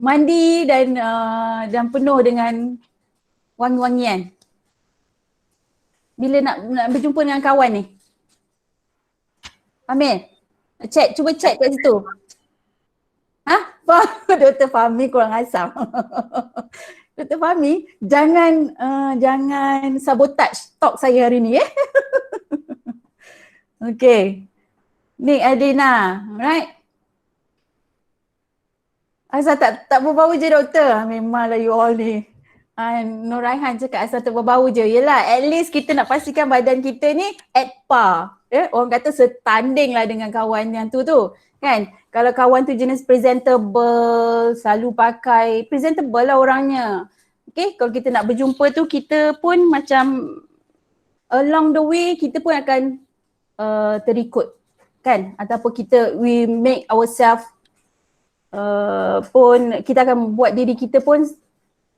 mandi dan penuh dengan wangi-wangian. Bila nak berjumpa dengan kawan ni? Amir, cuba cek kat situ. Dr. Fahmi kurang asam. Dr. Fahmi, jangan sabotage talk saya hari ni. Okay. Ni Adina, right? Asal tak berbau je doktor. Memanglah you all ni. Nur Raihan cakap asal tak berbau je. Yelah, at least kita nak pastikan badan kita ni at par. Orang kata setanding lah dengan kawan yang tu. Kan? Kalau kawan tu jenis presentable, selalu pakai, presentable lah orangnya. Okay, kalau kita nak berjumpa tu, kita pun macam along the way, kita pun akan terikut. Kan? Ataupun we make ourselves pun, kita akan buat diri kita pun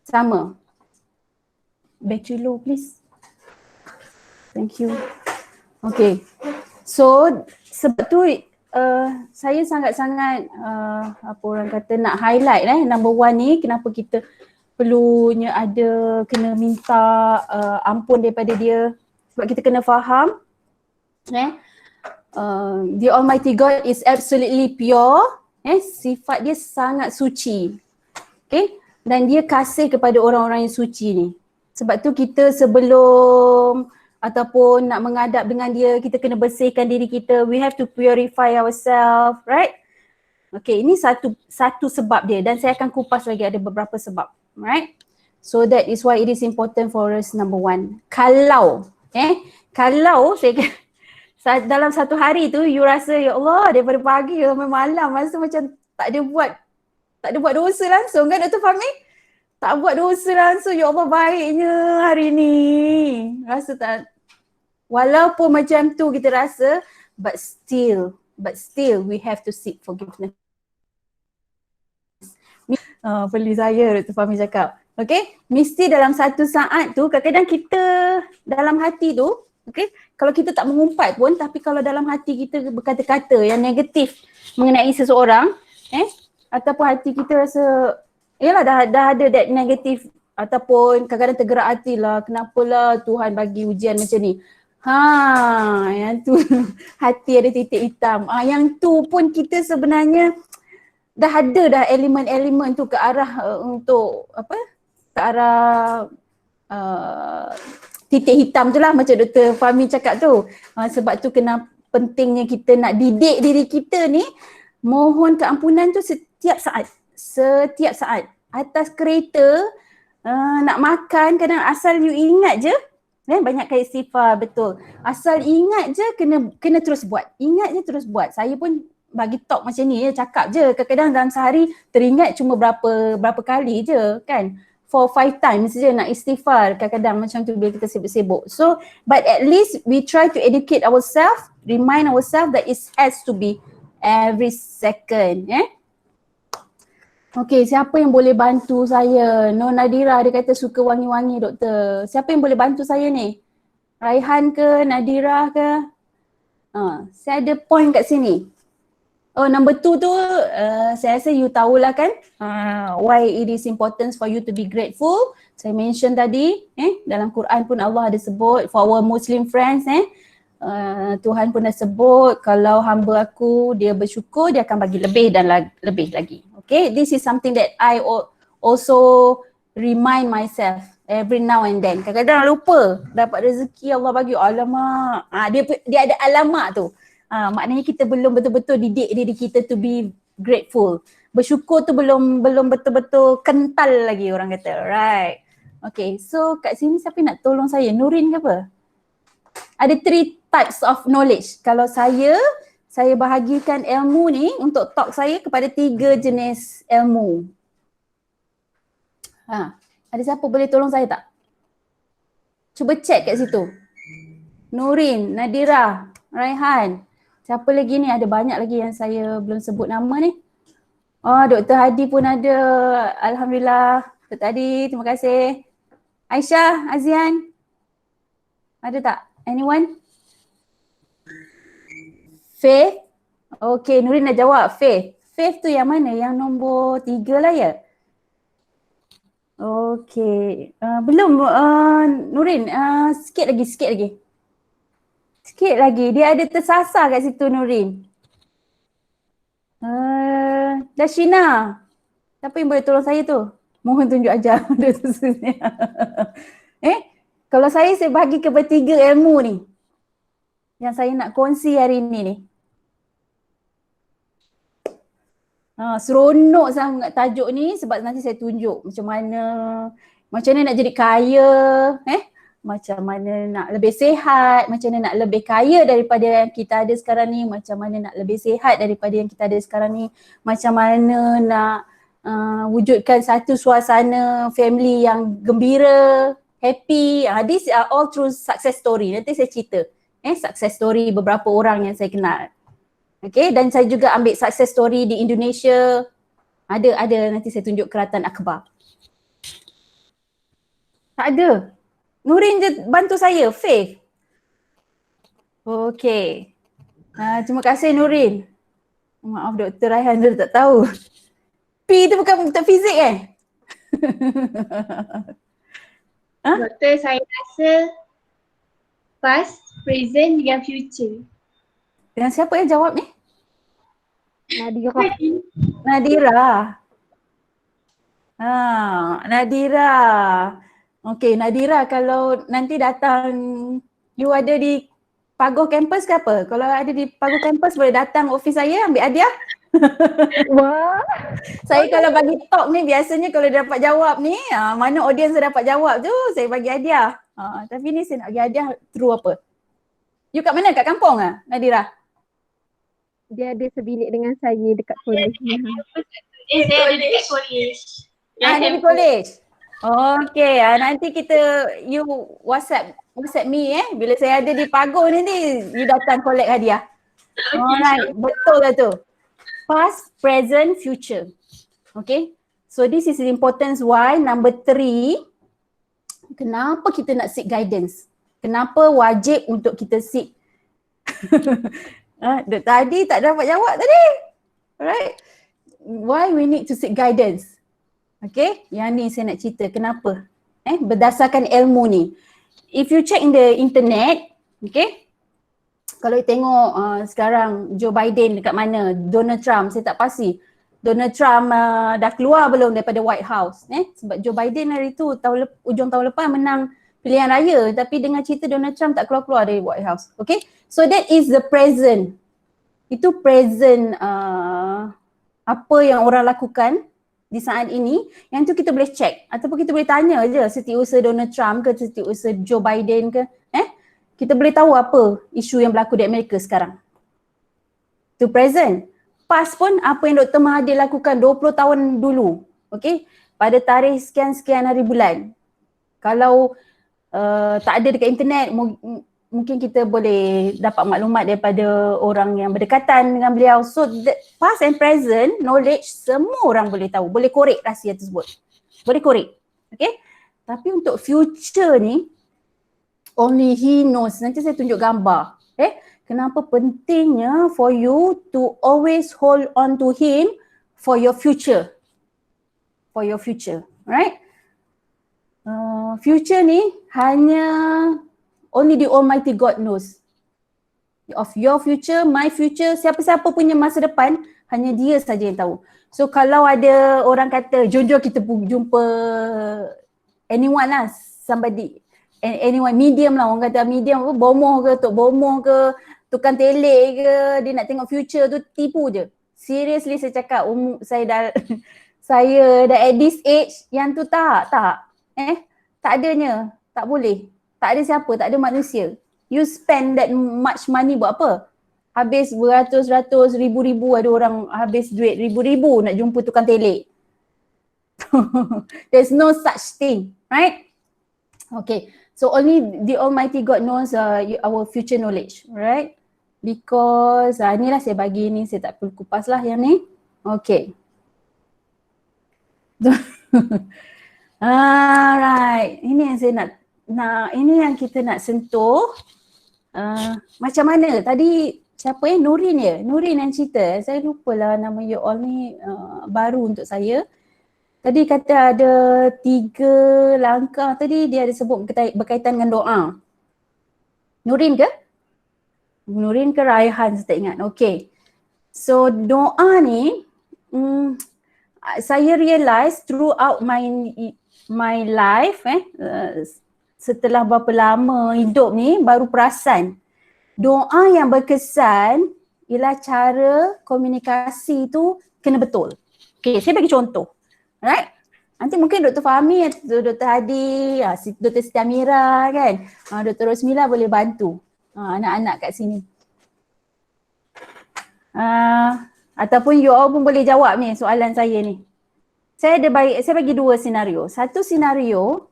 sama. Battery low please. Thank you. Okay. So sebab tu saya sangat-sangat apa orang kata nak highlight number one ni, kenapa kita perlunya kena minta ampun daripada dia, sebab kita kena faham the Almighty God is absolutely pure, sifat dia sangat suci. Okay, dan dia kasih kepada orang-orang yang suci ni. Sebab tu kita sebelum ataupun nak menghadap dengan dia, kita kena bersihkan diri kita. We have to purify ourselves, right? Okay, ini satu sebab dia, dan saya akan kupas lagi ada beberapa sebab, right? So that is why it is important for us, number one. Kalau saya dalam satu hari tu you rasa ya Allah daripada pagi sampai malam rasa macam tak ada buat dosa langsung kan Dr. Fahmi? Tak buat dosa langsung, ya Allah baiknya hari ni. Rasa tak, walaupun macam tu kita rasa, but still we have to seek forgiveness. Beli saya Dr. Fahmi cakap. Okay, mesti dalam satu saat tu, kadang-kadang kita dalam hati tu, okay, kalau kita tak mengumpat pun, tapi kalau dalam hati kita berkata-kata yang negatif mengenai seseorang, ataupun hati kita rasa yalah dah ada that negatif, ataupun kadang-kadang tergerak hati lah, kenapalah Tuhan bagi ujian macam ni. Yang tu hati ada titik hitam. Yang tu pun kita sebenarnya dah ada elemen-elemen tu ke arah untuk apa? Ke arah titik hitam tu lah macam Dr. Fahmi cakap tu. Sebab tu kena pentingnya kita nak didik diri kita ni mohon keampunan tu setiap saat. Atas kereta nak makan, kadang asal you ingat je, banyak kali istighfar, betul. Asal ingat je kena terus buat. Ingat je terus buat. Saya pun bagi talk macam ni cakap je. Kadang-kadang dalam sehari teringat cuma berapa kali je kan. 4-5 times je nak istighfar kadang-kadang macam tu bila kita sibuk-sibuk. So but at least we try to educate ourselves, remind ourselves that it has to be every second. Okay, siapa yang boleh bantu saya? Nur Nadira dia kata suka wangi-wangi doktor. Siapa yang boleh bantu saya ni? Raihan ke? Nadira ke? Saya ada point kat sini. Number 2 tu saya rasa you tahulah kan why it is important for you to be grateful. Saya mention tadi dalam Quran pun Allah ada sebut for our Muslim friends Tuhan pun dah sebut kalau hamba aku dia bersyukur dia akan bagi lebih dan lebih lagi. Okay, this is something that I also remind myself every now and then. Kadang-kadang lupa dapat rezeki Allah bagi, alamak. Dia ada alamak tu. Maknanya kita belum betul-betul didik diri kita to be grateful. Bersyukur tu belum betul-betul kental lagi orang kata. Right. Okay, so kat sini siapa nak tolong saya? Nurin ke apa? Ada 3 types of knowledge. Kalau saya bahagikan ilmu ni untuk talk saya kepada 3 jenis ilmu. Ada siapa boleh tolong saya tak? Cuba check kat situ. Nurin, Nadira, Raihan. Siapa lagi ni? Ada banyak lagi yang saya belum sebut nama ni. Dr. Hadi pun ada. Alhamdulillah. Dr. Hadi, terima kasih. Aisyah, Azian. Ada tak? Anyone? Faith? Okay, Nurin dah jawab. Faith tu yang mana? Yang nombor 3 lah ya? Okey. Belum Nurin, sikit lagi. Sikit lagi. Dia ada tersasar kat situ Nurin. Dashina. Siapa yang boleh tolong saya tu? Mohon tunjuk ajar. Kalau saya bagi ke bertiga ilmu ni yang saya nak kongsi hari ni ni. Seronok sangat tajuk ni sebab nanti saya tunjuk macam mana nak jadi kaya, macam mana nak lebih sihat, macam mana nak lebih kaya daripada yang kita ada sekarang ni, macam mana nak lebih sihat daripada yang kita ada sekarang ni, macam mana nak wujudkan satu suasana family yang gembira, happy. These are all true success story. Nanti saya cerita success story beberapa orang yang saya kenal. Okay, dan saya juga ambil success story di Indonesia. Ada nanti saya tunjuk Keratan Akbar. Tak ada. Nurin je bantu saya, Faith. Okay. Terima kasih Nurin. Maaf Dr. Raihan, dia tak tahu. P tu bukan untuk fizik Doktor, saya rasa past, present dengan future. Dengan siapa yang jawab ni? Nadira. Nadira. Okay, Nadira, kalau nanti datang, you ada di Pagoh Campus ke apa? Kalau ada di Pagoh Campus boleh datang office saya ambil hadiah. Wah. Saya kalau bagi talk ni biasanya kalau dia dapat jawab ni, mana audience dapat jawab tu saya bagi hadiah. Tapi ni saya nak bagi hadiah through apa? You kat mana? Kat kampung Nadira? Dia ada sebilik dengan saya dekat kolej. Saya ada dekat kolej. Ada di kolej. Okay, nanti you WhatsApp me bila saya ada di Pagoh ni you datang collect hadiah. Alright, betul lah tu. Past, present, future. Okay, so this is the importance why. Number 3, kenapa kita nak seek guidance? Kenapa wajib untuk kita seek? Tadi tak dapat jawab tadi. Alright, why we need to seek guidance? Okay, yang ni saya nak cerita kenapa. Berdasarkan ilmu ni. If you check in the internet, okay, kalau you tengok sekarang Joe Biden dekat mana, Donald Trump, saya tak pasti. Donald Trump dah keluar belum daripada White House? Sebab Joe Biden hari tu ujung tahun lepas menang pilihan raya, tapi dengan cerita Donald Trump tak keluar-keluar dari White House. Okay, so that is the present. Itu present apa yang orang lakukan di saat ini, yang tu kita boleh check ataupun kita boleh tanya je setiausaha Donald Trump ke setiausaha Joe Biden ke, kita boleh tahu apa isu yang berlaku di Amerika sekarang. Itu present. Past pun apa yang Dr. Mahathir lakukan 20 tahun dulu, okay, pada tarikh sekian-sekian hari bulan. Kalau tak ada dekat internet, mungkin kita boleh dapat maklumat daripada orang yang berdekatan dengan beliau. So past and present knowledge semua orang boleh tahu, boleh korek rahsia tersebut. Boleh korek. Okay. Tapi untuk future ni only he knows. Nanti saya tunjuk gambar. Kenapa pentingnya for you to always hold on to him for your future. For your future. Right? Future ni hanya only the Almighty God knows. Of your future, my future, siapa-siapa punya masa depan, hanya dia saja yang tahu. So kalau ada orang kata, jom kita jumpa anyone lah, somebody, anyone, medium lah, orang kata medium, bomoh ke, tok bomoh ke, tukang telik ke, dia nak tengok future tu, tipu je. Seriously saya cakap, saya dah at this age, yang tu tak adanya, tak boleh. Tak ada siapa, tak ada manusia. You spend that much money buat apa? Habis beratus-ratus, ribu-ribu ada orang habis duit ribu-ribu nak jumpa tukang telik. There's no such thing, right? Okay, so only the Almighty God knows our future knowledge, right? Because inilah saya bagi ni, saya tak perlu kupas lah yang ni. Okay. Alright, ini yang saya nak ini yang kita nak sentuh. Macam mana tadi siapa Nurin ya? Nurin yang cerita. Saya lupalah nama you all ni, baru untuk saya. Tadi kata ada 3 langkah tadi dia ada sebut berkaitan dengan doa. Nurin ke? Nurin ke Raihan saya tak ingat. Okay. So doa ni saya realise throughout my life setelah berapa lama hidup ni baru perasan doa yang berkesan ialah cara komunikasi tu kena betul. Okay, saya bagi contoh. Alright? Nanti mungkin Dr. Fahmi, Dr. Hadi, Dr. Siti Amira kan, Dr. Rosmila boleh bantu anak-anak kat sini. Ataupun you all pun boleh jawab ni soalan saya ni. Saya bagi 2 senario. Satu senario,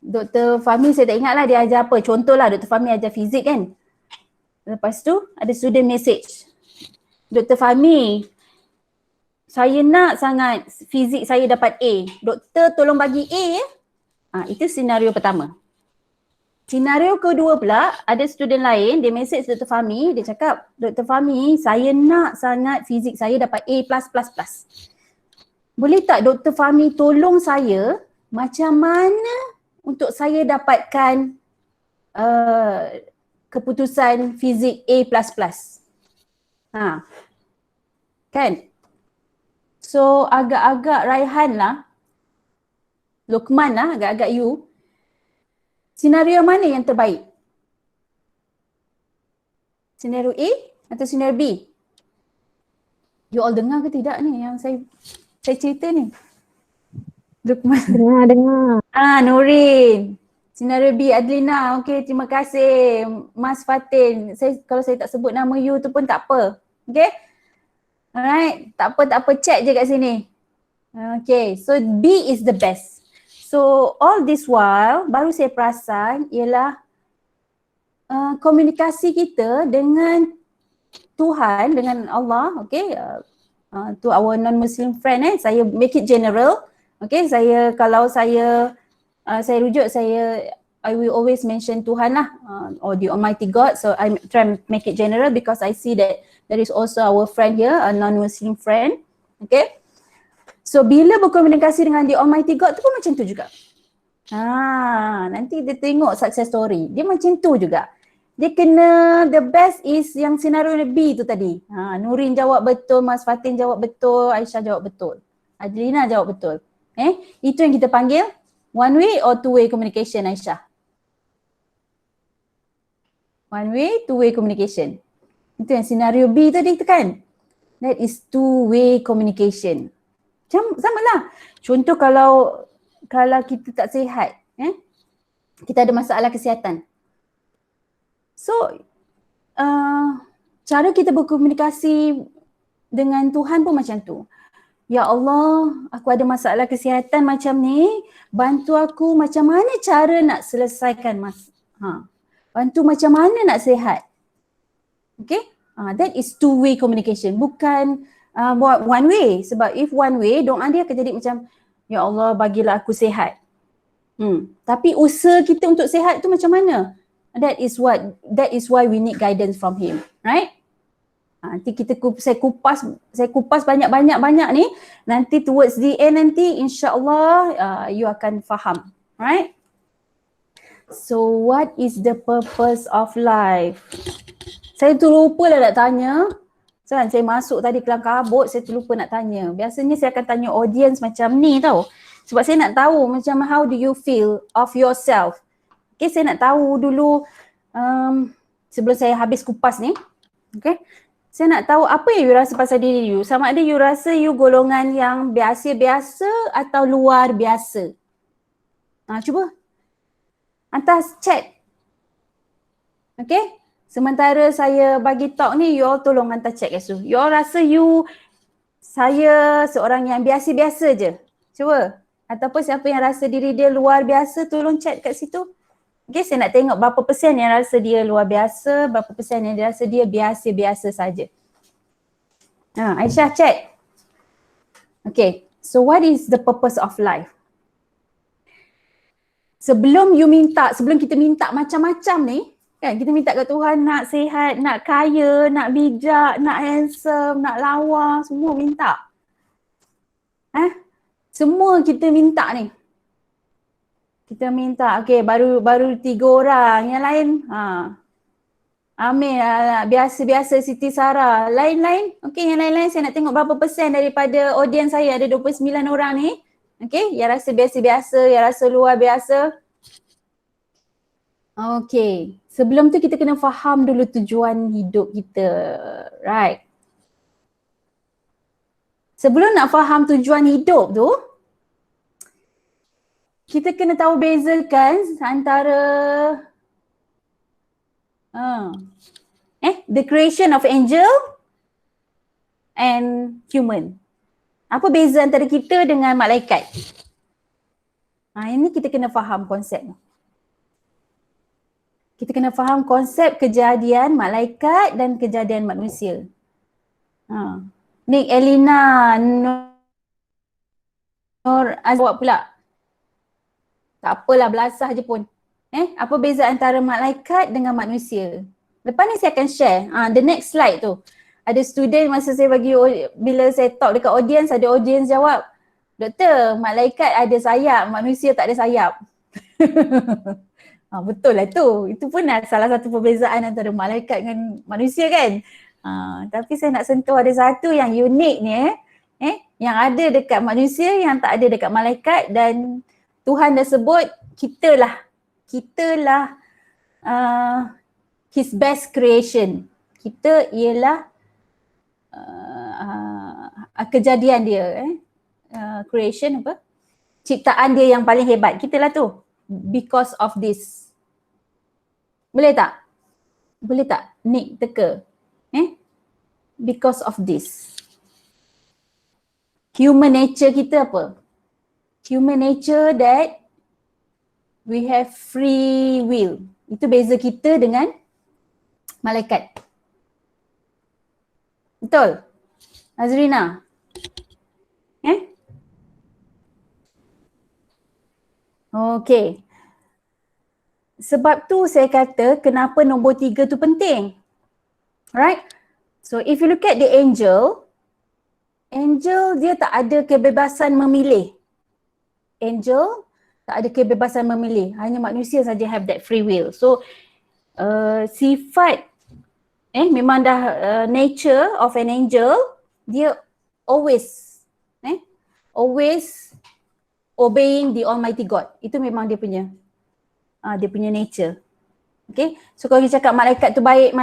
Dr. Fahmi saya tak ingat lah dia ajar apa. Contohlah Dr. Fahmi ajar fizik kan. Lepas tu ada student message. Dr. Fahmi, saya nak sangat fizik saya dapat A. Doktor tolong bagi A ya. Itu senario pertama. Senario kedua pula, ada student lain, dia message Dr. Fahmi, dia cakap, Dr. Fahmi, saya nak sangat fizik saya dapat A+++. Boleh tak Dr. Fahmi tolong saya macam mana untuk saya dapatkan keputusan fizik A++. Kan? So agak-agak Raihan lah, Lokman lah, agak-agak you. Senario mana yang terbaik? Senario A atau senario B? You all dengar ke tidak ni yang saya cerita ni? Lokman. Dengar. Nurin. Senario B, Adlina. Okey, terima kasih Mas Fatin. Kalau saya tak sebut nama you tu pun tak apa. Okey? Alright, tak apa, check je kat sini. Okay, so B is the best. So all this while, baru saya perasan ialah komunikasi kita dengan Tuhan, dengan Allah, okay, to our non-Muslim friend saya make it general. Okay, kalau saya rujuk, I will always mention Tuhan lah, or the Almighty God. So I try to make it general because I see that there is also our friend here, a non-Muslim friend. Okay. So bila berkomunikasi dengan the Almighty God tu pun macam tu juga. Nanti dia tengok success story. Dia macam tu juga. Dia kena, the best is yang senario B tu tadi. Nurin jawab betul, Mas Fatin jawab betul, Aisyah jawab betul, Adlina jawab betul. Itu yang kita panggil one way or two way communication, Aisyah. One way, two way communication. Itu yang senario B tadi tu kan. That is two-way communication. Sama lah. Contoh kalau kita tak sihat, kita ada masalah kesihatan. So, cara kita berkomunikasi dengan Tuhan pun macam tu. Ya Allah, aku ada masalah kesihatan macam ni, bantu aku macam mana cara nak selesaikan bantu macam mana nak sihat. Okay, that is two-way communication, bukan one way. Sebab if one way, doa dia akan jadi macam, ya Allah bagilah aku sihat. Tapi usaha kita untuk sihat tu macam mana? That is why we need guidance from him, right? Nanti saya kupas banyak ni, nanti towards the end nanti insya-Allah you akan faham, right? So what is the purpose of life? Saya terlupa lah nak tanya. Saya masuk tadi kelang kabut, saya terlupa nak tanya. Biasanya saya akan tanya audience macam ni tau. Sebab saya nak tahu macam how do you feel of yourself. Okay, saya nak tahu dulu sebelum saya habis kupas ni. Okay, saya nak tahu apa yang you rasa pasal diri you. Sama ada you rasa you golongan yang biasa-biasa atau luar biasa. Cuba hantar chat. Okay. Sementara saya bagi talk ni, you all tolong hantar chat kat situ. You all rasa saya seorang yang biasa-biasa je. Cuba. Ataupun siapa yang rasa diri dia luar biasa, tolong chat kat situ. Okay, saya nak tengok berapa persen yang rasa dia luar biasa, berapa persen yang rasa dia biasa-biasa saja. Aisyah chat. Okay, so what is the purpose of life? Sebelum kita minta macam-macam ni, kan, kita minta ke Tuhan nak sihat, nak kaya, nak bijak, nak handsome, nak lawa, semua minta. Semua kita minta ni. Kita minta, okay, baru 3 orang. Yang lain, Amir, biasa-biasa Siti Sarah. Lain-lain, okay, yang lain-lain saya nak tengok berapa persen daripada audience saya. Ada 29 orang ni. Okay, yang rasa biasa-biasa, yang rasa luar biasa. Okay, sebelum tu kita kena faham dulu tujuan hidup kita. Right. Sebelum nak faham tujuan hidup tu, kita kena tahu bezakan antara the creation of angel and human. Apa beza antara kita dengan malaikat? Ini kita kena faham konsep. Kita kena faham konsep kejadian malaikat dan kejadian manusia. Nick, Elina, Nur, jawab pula. Tak apalah, belasah je pun. Apa beza antara malaikat dengan manusia? Lepas ni saya akan share. The next slide tu. Ada student masa saya bagi, bila saya talk dekat audience, ada audience jawab, Doktor, malaikat ada sayap, manusia tak ada sayap. Betul lah tu. Itu pun salah satu perbezaan antara malaikat dengan manusia kan. Tapi saya nak sentuh ada satu yang unik ni yang ada dekat manusia yang tak ada dekat malaikat, dan Tuhan dah sebut kita lah his best creation. Kita ialah kejadian dia, creation apa? Ciptaan dia yang paling hebat. Kita lah tu. Because of this. Boleh tak? Boleh tak? Nick teka. Because of this. Human nature kita apa? Human nature that we have free will. Itu beza kita dengan malaikat. Betul? Azrina? Okay. Sebab tu saya kata kenapa nombor 3 tu penting. Right? So if you look at the angel dia tak ada kebebasan memilih. Angel tak ada kebebasan memilih. Hanya manusia saja have that free will. So sifat memang dah nature of an angel, dia always obeying the Almighty God. Itu memang dia punya nature. Okay, so kalau kita cakap malaikat tu baik,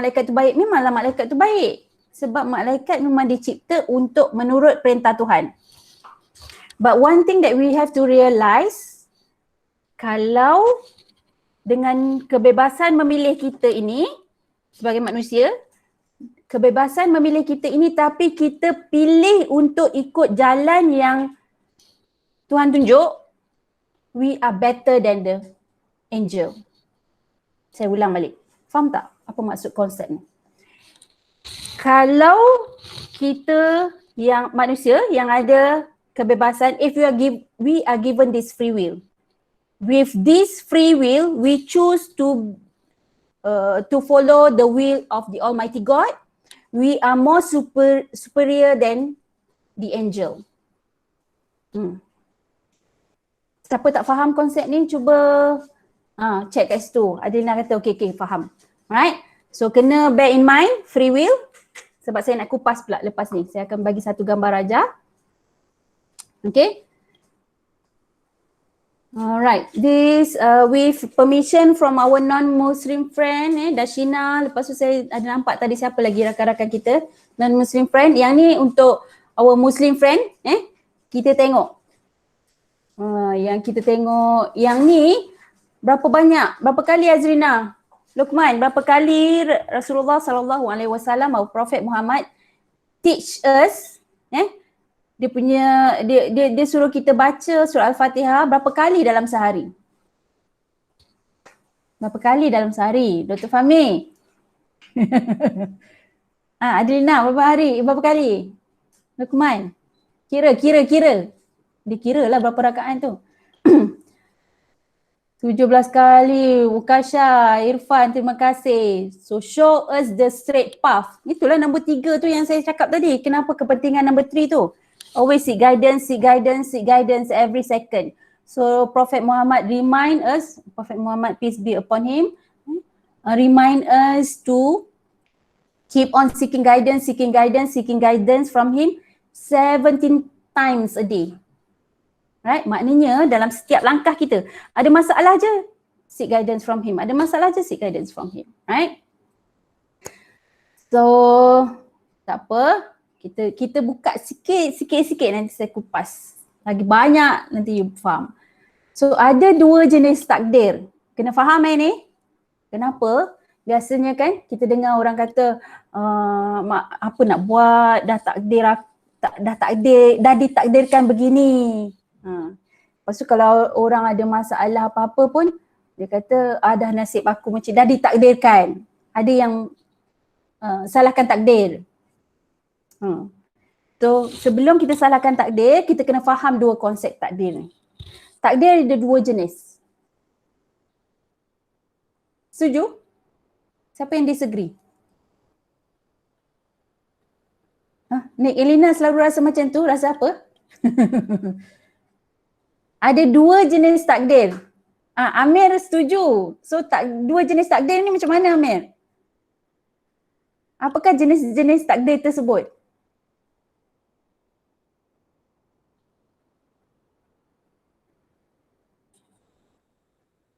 memanglah malaikat tu baik. Sebab malaikat memang dicipta untuk menurut perintah Tuhan. But one thing that we have to realize, kalau dengan kebebasan memilih kita ini sebagai manusia, kebebasan memilih kita ini tapi kita pilih untuk ikut jalan yang Tuhan tunjuk, we are better than the angel. Saya ulang balik. Faham tak apa maksud konsep ni? Kalau kita yang manusia yang ada kebebasan, if we are given this free will. With this free will, we choose to follow the will of the Almighty God. We are more superior than the angel. Siapa tak faham konsep ni, cuba check kat situ. Adina kata okay, faham. Alright. So kena bear in mind free will. Sebab saya nak kupas pula lepas ni. Saya akan bagi satu gambar aja. Okay. Alright. This with permission from our non-Muslim friend, Dashina. Lepas tu saya ada nampak tadi siapa lagi rakan-rakan kita. Non-Muslim friend. Yang ni untuk our Muslim friend. Kita tengok. Yang kita tengok. Yang ni berapa kali Azrina? Luqman, berapa kali Rasulullah SAW atau Prophet Muhammad teach us, dia suruh kita baca surah Al-Fatihah berapa kali dalam sehari? Berapa kali dalam sehari? Dr. Fahmi? Adrina, berapa kali? Luqman? Kira. Dia kira lah berapa rakaat tu. 17 kali. Ukasha, Irfan, terima kasih. So show us the straight path. Itulah nombor 3 tu yang saya cakap tadi. Kenapa kepentingan nombor 3 tu? Always seek guidance every second. So Prophet Muhammad remind us, Prophet Muhammad peace be upon him, remind us to keep on seeking guidance from him 17 times a day. Right? Maknanya dalam setiap langkah kita, ada masalah je, seek guidance from him. Ada masalah je, seek guidance from him. Right? So, tak apa. Kita buka sikit nanti saya kupas. Lagi banyak nanti you faham. So, ada 2 jenis takdir. Kena faham ni. Kenapa? Biasanya kan kita dengar orang kata apa nak buat, dah ditakdirkan begini. Lepas tu kalau orang ada masalah apa-apa pun dia kata dah nasib aku macam dah ditakdirkan. Ada yang salahkan takdir. So sebelum kita salahkan takdir, kita kena faham 2 konsep takdir ni. Takdir ada 2 jenis. Setuju? Siapa yang disagree? Nik Elina selalu rasa macam tu, rasa apa? Ada 2 jenis takdir. Amir setuju. So 2 jenis takdir ni macam mana Amir? Apakah jenis-jenis takdir tersebut?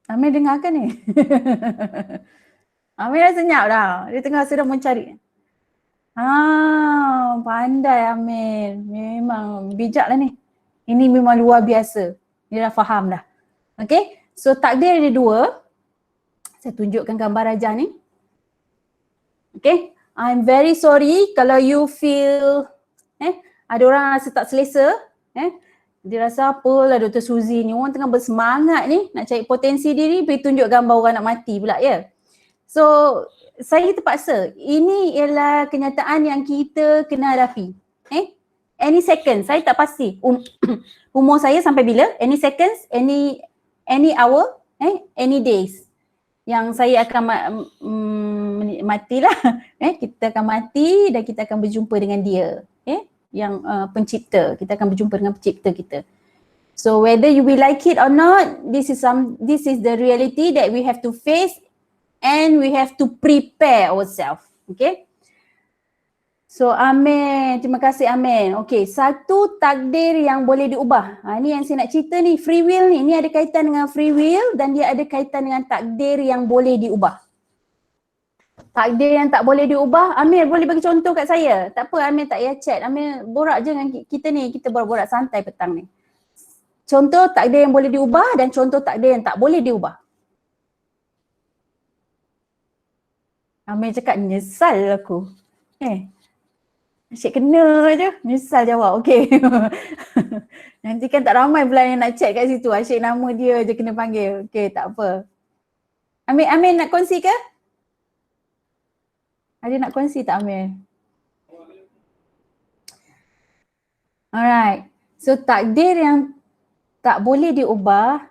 Amir dengar ke ni? Amir dah senyap dah. Dia tengah sedang mencari. Pandai Amir. Memang bijak lah ni. Ini memang luar biasa. Dia dah faham dah. Okay. So takdir ada 2. Saya tunjukkan gambar Rajah ni. Okay. I'm very sorry kalau you feel ada orang rasa tak selesa. Dia rasa apalah Dr. Suzy ni, orang tengah bersemangat ni nak cari potensi diri, pergi tunjuk gambar orang nak mati pula ya. So saya terpaksa, ini ialah kenyataan yang kita kena hadapi. Any second, saya tak pasti umur saya sampai bila, any seconds, any hour, any days yang saya akan matilah. Kita akan mati dan kita akan berjumpa dengan dia. Yang pencipta, kita akan berjumpa dengan pencipta kita. So whether you will like it or not, this is the reality that we have to face and we have to prepare ourselves. Okay. So amin, terima kasih amin. Okay, 1 takdir yang boleh diubah. Ini yang saya nak cerita ni, free will ni. Ini ada kaitan dengan free will dan dia ada kaitan dengan takdir yang boleh diubah. Takdir yang tak boleh diubah, Amir boleh bagi contoh kat saya? Tak apa, Amir tak payah chat. Amir borak je dengan kita ni, kita borak-borak santai petang ni. Contoh takdir yang boleh diubah dan contoh takdir yang tak boleh diubah. Amir cakap nyesal aku. Asyik kena je, nyesal jawab. Okay. Nanti kan tak ramai pula yang nak chat kat situ. Asyik nama dia je kena panggil. Okay, tak apa. Amir nak kongsi ke? Ada nak kongsi tak Amir? Alright. So takdir yang tak boleh diubah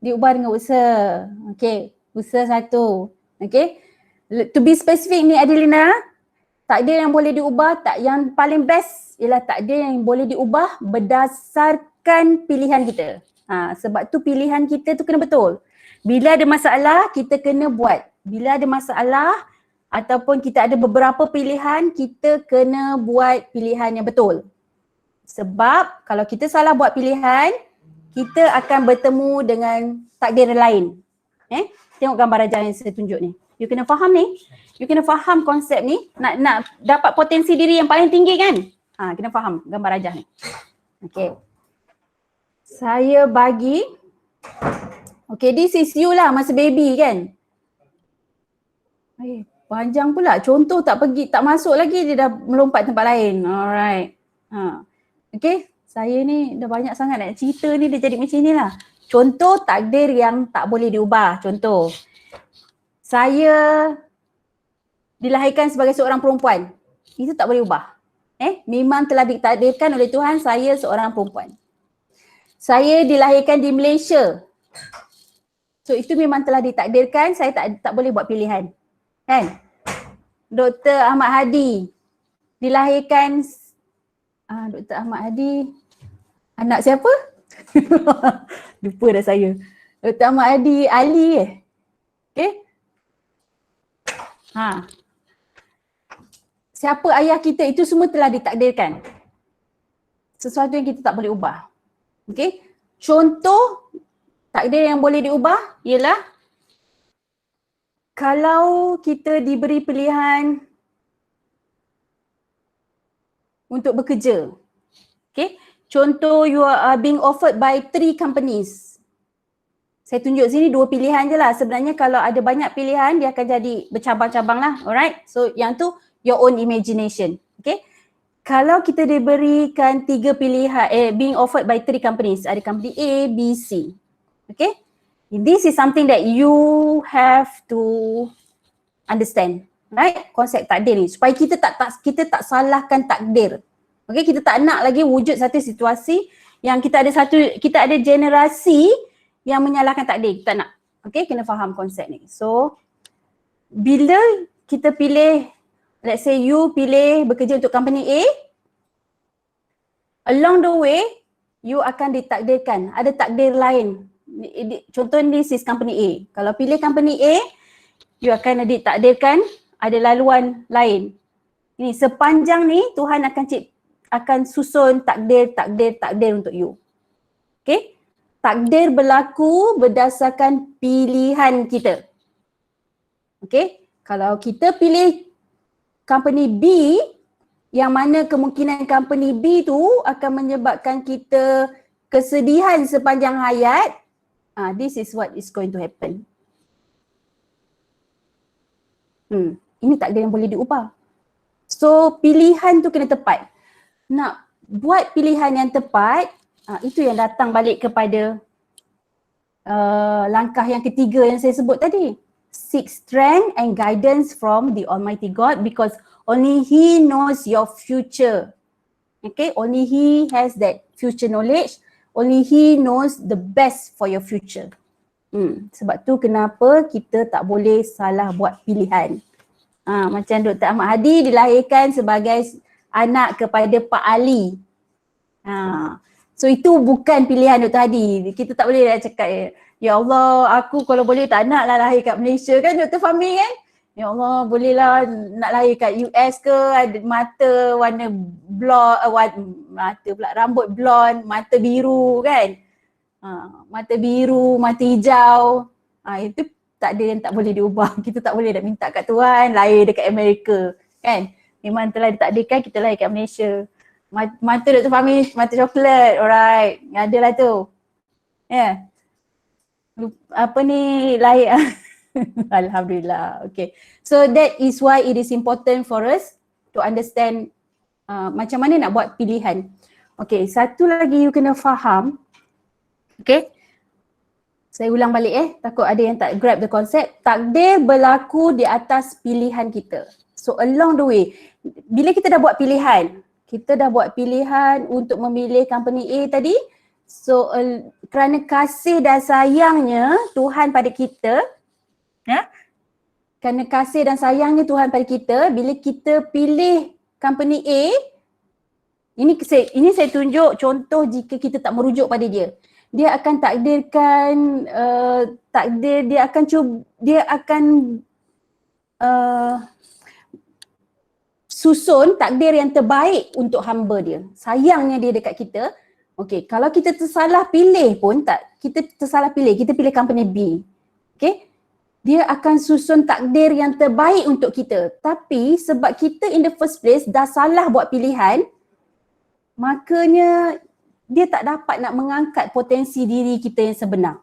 dengan usaha. Okay. Usaha 1. Okay. To be specific ni Adelina, takdir yang boleh diubah, yang paling best ialah takdir yang boleh diubah berdasarkan pilihan kita. Sebab tu pilihan kita tu kena betul. Bila ada masalah, kita kena buat. Bila ada masalah, ataupun kita ada beberapa pilihan, kita kena buat pilihan yang betul. Sebab kalau kita salah buat pilihan, kita akan bertemu dengan takdir lain. Tengok gambar Rajah yang saya tunjuk ni. You kena faham ni. You kena faham konsep ni. Nak dapat potensi diri yang paling tinggi kan? Kena faham gambar Rajah ni. Okay. Saya bagi. Okay, this is you lah masa baby kan? Panjang pula. Contoh tak masuk lagi, dia dah melompat tempat lain. Alright. Okay, saya ni dah banyak sangat nak cerita ni, dia jadi macam ni lah. Contoh takdir yang tak boleh diubah. Contoh, saya dilahirkan sebagai seorang perempuan. Itu tak boleh ubah. Memang telah ditakdirkan oleh Tuhan saya seorang perempuan. Saya dilahirkan di Malaysia. So itu memang telah ditakdirkan, saya tak boleh buat pilihan. Kan? Dr. Ahmad Hadi dilahirkan Dr. Ahmad Hadi. Anak siapa? Lupa dah saya. Dr. Ahmad Hadi Ali Okay. Siapa ayah kita itu semua telah ditakdirkan. Sesuatu yang kita tak boleh ubah. Okay. Contoh takdir yang boleh diubah ialah kalau kita diberi pilihan untuk bekerja. Okay. Contoh you are being offered by 3 companies. Saya tunjuk sini 2 pilihan je lah. Sebenarnya kalau ada banyak pilihan dia akan jadi bercabang-cabang lah. Alright. So yang tu your own imagination. Okay. Kalau kita diberikan 3 pilihan, being offered by 3 companies. Ada company A, B, C. Okay. This is something that you have to understand. Right. Konsep takdir ni. Supaya kita tak salahkan takdir. Okay. Kita tak nak lagi wujud satu situasi yang kita ada generasi yang menyalahkan takdir. Kita tak nak. Okay, kena faham konsep ni. So, bila kita pilih, let's say you pilih bekerja untuk company A, along the way, you akan ditakdirkan. Ada takdir lain. Contoh this is company A. Kalau pilih company A, you akan ditakdirkan ada laluan lain. Ini sepanjang ni Tuhan akan susun takdir untuk you. Okay? Takdir berlaku berdasarkan pilihan kita. Okay? Kalau kita pilih company B, yang mana kemungkinan company B tu akan menyebabkan kita kesedihan sepanjang hayat, this is what is going to happen. Ini takdir yang boleh diubah. So pilihan tu kena tepat. Nak buat pilihan yang tepat, itu yang datang balik kepada langkah yang ketiga yang saya sebut tadi. Seek strength and guidance from the Almighty God because only He knows your future. Okay, only He has that future knowledge. Only He knows the best for your future. Sebab tu kenapa kita tak boleh salah buat pilihan. Macam Dr. Ahmad Hadi dilahirkan sebagai anak kepada Pak Ali. So itu bukan pilihan Dr. Hadi. Kita tak boleh dah cakap, ya Allah aku kalau boleh tak nak lah lahir kat Malaysia kan Dr. Fahmi kan. Ya Allah bolehlah nak lahir kat US ke, ada mata warna rambut blonde, mata biru kan. Mata biru, mata hijau. Itu tak ada yang tak boleh diubah. Kita tak boleh nak minta kat Tuhan lahir dekat Amerika kan. Memang telah ditakdirkan kita lahir kat Malaysia. Mata Dr. Fahmi mata coklat, alright. Adalah tu. Ya. Yeah. Apa ni lahir. Alhamdulillah. Okay. So that is why it is important for us to understand macam mana nak buat pilihan. Okay, satu lagi you kena faham. Okay. Saya ulang balik takut ada yang tak grab the concept. Takdir berlaku di atas pilihan kita. So along the way, bila kita dah buat pilihan, untuk memilih company A tadi. So kerana kasih dan sayangnya Tuhan pada kita, kerana kasih dan sayangnya Tuhan pada kita, bila kita pilih company A, ini saya tunjuk contoh jika kita tak merujuk pada dia. Dia akan takdirkan dia akan susun takdir yang terbaik untuk hamba dia. Sayangnya dia dekat kita. Okay, kalau kita tersalah pilih pun kita pilih company B. Okay, dia akan susun takdir yang terbaik untuk kita. Tapi sebab kita in the first place dah salah buat pilihan, makanya dia tak dapat nak mengangkat potensi diri kita yang sebenar.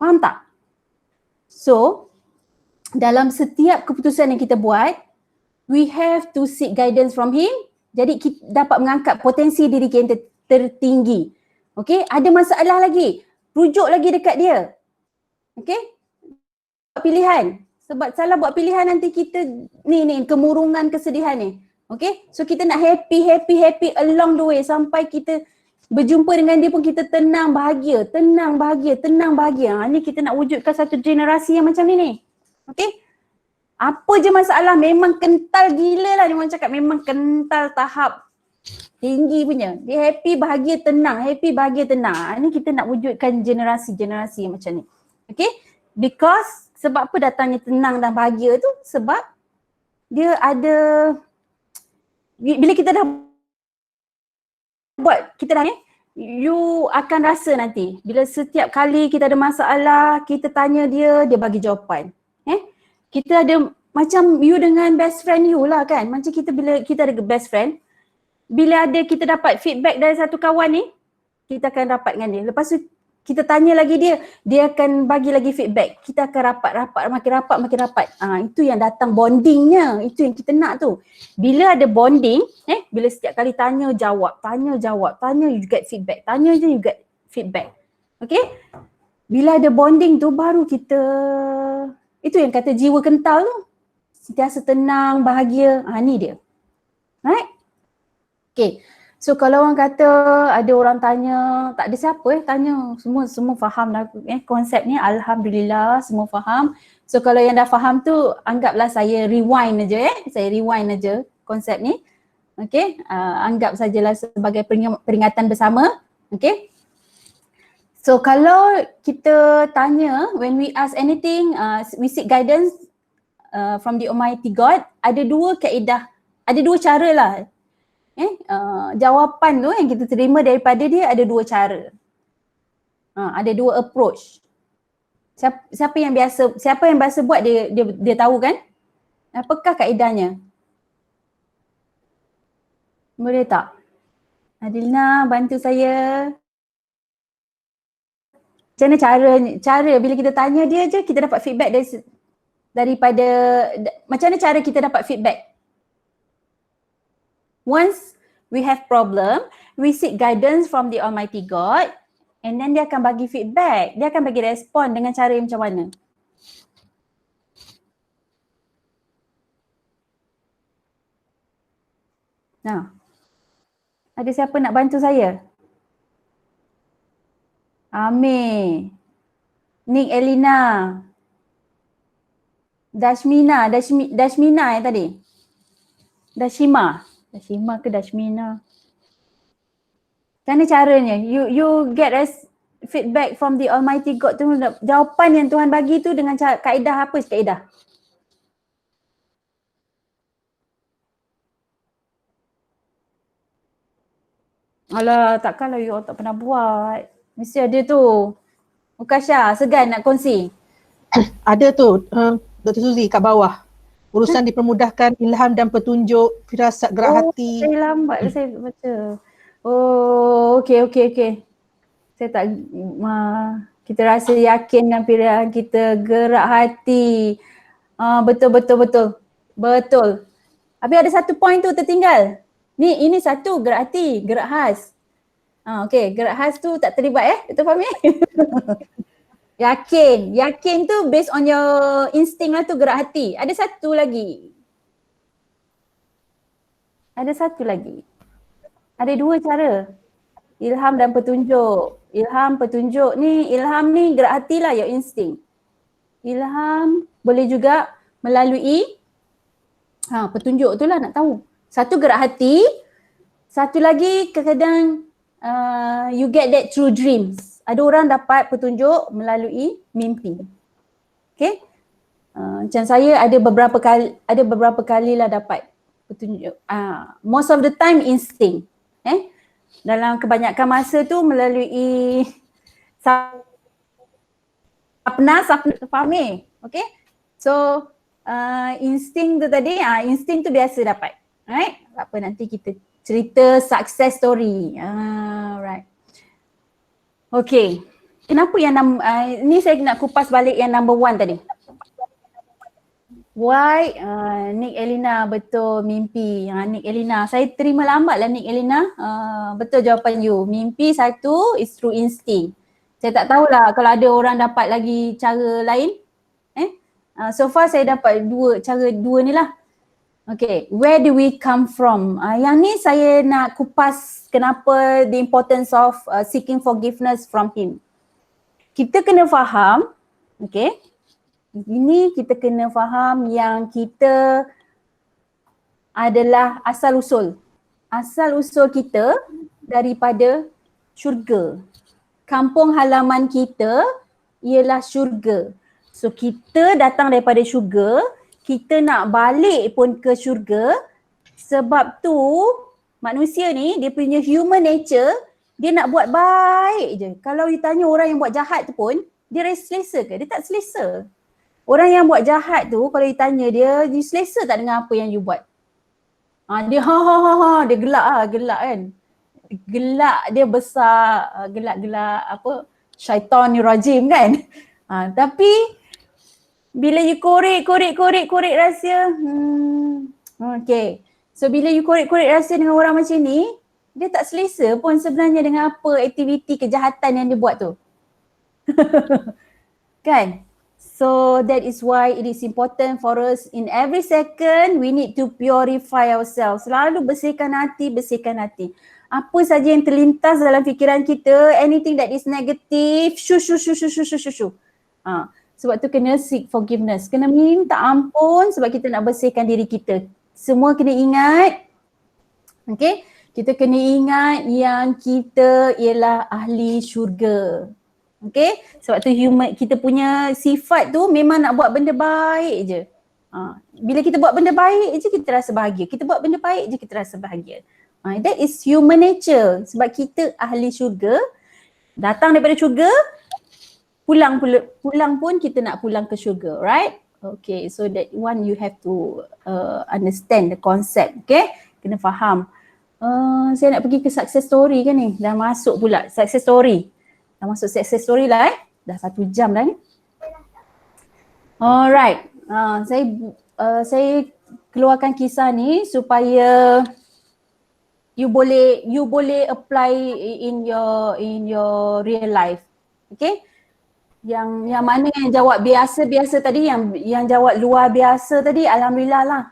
Faham tak? So, dalam setiap keputusan yang kita buat, we have to seek guidance from Him. Jadi kita dapat mengangkat potensi diri kita yang tertinggi. Okay, ada masalah lagi, rujuk lagi dekat dia. Okay, pilihan. Sebab salah buat pilihan nanti kita ni kemurungan kesedihan ni. Okay, so kita nak happy along the way sampai kita berjumpa dengan dia pun kita tenang bahagia. Ni kita nak wujudkan satu generasi yang macam ni. Okay, Apa je masalah, memang kental gila lah dia orang cakap, memang kental tahap tinggi punya. Dia happy, bahagia, tenang, happy, bahagia, tenang. Ini kita nak wujudkan generasi-generasi macam ni. Okay? Because sebab apa datangnya tenang dan bahagia tu? Sebab dia ada, bila kita dah buat, kita dah you akan rasa nanti bila setiap kali kita ada masalah, kita tanya dia, dia bagi jawapan. Kita ada macam you dengan best friend you lah kan. Macam kita bila kita ada best friend, bila ada kita dapat feedback dari satu kawan ni, kita akan rapat dengan dia. Lepas tu kita tanya lagi dia, dia akan bagi lagi feedback. Kita akan rapat, makin rapat. Itu yang datang bondingnya. Itu yang kita nak tu. Bila ada bonding, bila setiap kali tanya jawab, tanya you get feedback. Tanya je you get feedback. Okay? Bila ada bonding tu baru kita, itu yang kata jiwa kental tu. Sentiasa tenang, bahagia. Ni dia. Right? Okay. So kalau orang kata, ada orang tanya, tak ada siapa tanya, semua faham dah konsep ni, alhamdulillah semua faham. So kalau yang dah faham tu, anggaplah saya rewind aja saya rewind aja konsep ni. Okay, anggap sajalah sebagai peringatan bersama. Okay. So kalau kita tanya, when we ask anything, we seek guidance from the Almighty God, ada dua kaedah, ada dua cara lah. Jawapan tu yang kita terima daripada dia ada dua cara. Ada dua approach. Siapa yang biasa buat dia tahu kan? Apakah kaedahnya? Boleh tak? Adilna bantu saya. Macam mana cara bila kita tanya dia je kita dapat feedback daripada macam mana cara kita dapat feedback? Once we have problem, we seek guidance from the Almighty God and then dia akan bagi feedback. Dia akan bagi respon dengan cara yang macam mana? Nah, ada siapa nak bantu saya? Amir, Nick Elina, Dashmina yang tadi? Dashima ke Dashmina? Macam mana caranya? You get feedback from the Almighty God tu, jawapan yang Tuhan bagi tu dengan kaedah apa kaedah? Alah, takkanlah you all tak pernah buat. Mesti ada tu. Ukasha, segan nak kongsi? Ada tu, Dr. Suzy kat bawah. Urusan dipermudahkan ilham dan petunjuk, firasat gerak hati. Saya lambat saya baca. Oh, okey. Saya tak, kita rasa yakin dengan pilihan kita, gerak hati. Betul. Habis ada satu point tu tertinggal. Ini satu, gerak hati, gerak khas. Okey, gerak khas tu tak terlibat Dr. Fahmi? Yakin tu based on your instinct lah tu, gerak hati. Ada satu lagi. Ada dua cara. Ilham dan petunjuk. Ilham ni gerak hati lah, your instinct. Ilham boleh juga melalui petunjuk tu lah nak tahu. Satu gerak hati, satu lagi kadang-kadang you get that through dreams. Ada orang dapat petunjuk melalui mimpi. Okay? Macam saya ada beberapa kali lah dapat petunjuk. Most of the time instinct. Dalam kebanyakan masa tu melalui sapna Fahmi. Okay? So instinct tu tadi, instinct tu biasa dapat. Right? Apa nanti kita cerita success story. Right. Okay. Kenapa yang ni saya nak kupas balik yang number 1 tadi. Why? Nick Elina, betul, mimpi. Nick Elina, saya terima lambat lah Nick Elina. Betul jawapan you. Mimpi satu is through instinct. Saya tak tahulah kalau ada orang dapat lagi cara lain. So far saya dapat cara dua ni lah. Okay, where do we come from? Yang ni saya nak kupas kenapa the importance of seeking forgiveness from him. Kita kena faham, okay, ini kita kena faham yang kita adalah asal usul. Asal usul kita daripada syurga. Kampung halaman kita ialah syurga. So kita datang daripada syurga, kita nak balik pun ke syurga. Sebab tu manusia ni dia punya human nature, dia nak buat baik je. Kalau ditanya orang yang buat jahat tu pun, dia selesa ke? Dia tak selesa. Orang yang buat jahat tu kalau ditanya dia selesa tak dengan apa yang you buat? Dia dia gelak kan. Gelak dia besar, gelak-gelak apa, syaitan ni rajim kan. Tapi bila you korek rahsia, okay. So bila you korek rahsia dengan orang macam ni, dia tak selesa pun sebenarnya dengan apa aktiviti kejahatan yang dia buat tu. Kan? So that is why it is important for us in every second we need to purify ourselves. Selalu bersihkan hati. Apa saja yang terlintas dalam fikiran kita, anything that is negative, shu. Sebab tu kena seek forgiveness. Kena minta ampun sebab kita nak bersihkan diri kita. Semua kena ingat. Okay? Kita kena ingat yang kita ialah ahli syurga. Okay? Sebab tu kita punya sifat tu memang nak buat benda baik je. Bila kita buat benda baik je kita rasa bahagia. Kita buat benda baik je kita rasa bahagia. That is human nature. Sebab kita ahli syurga. Datang daripada syurga, pulang pun kita nak pulang ke syurga, right? Okay, so that one you have to understand the concept, okay? Kena faham. Saya nak pergi ke success story kan ni? Dah masuk pula success story. Dah masuk success story lah Dah 1 jam dah ni. Alright. Saya keluarkan kisah ni supaya you boleh apply in your real life. Okay? Yang mana yang jawab biasa-biasa tadi, yang jawab luar biasa tadi, alhamdulillah lah.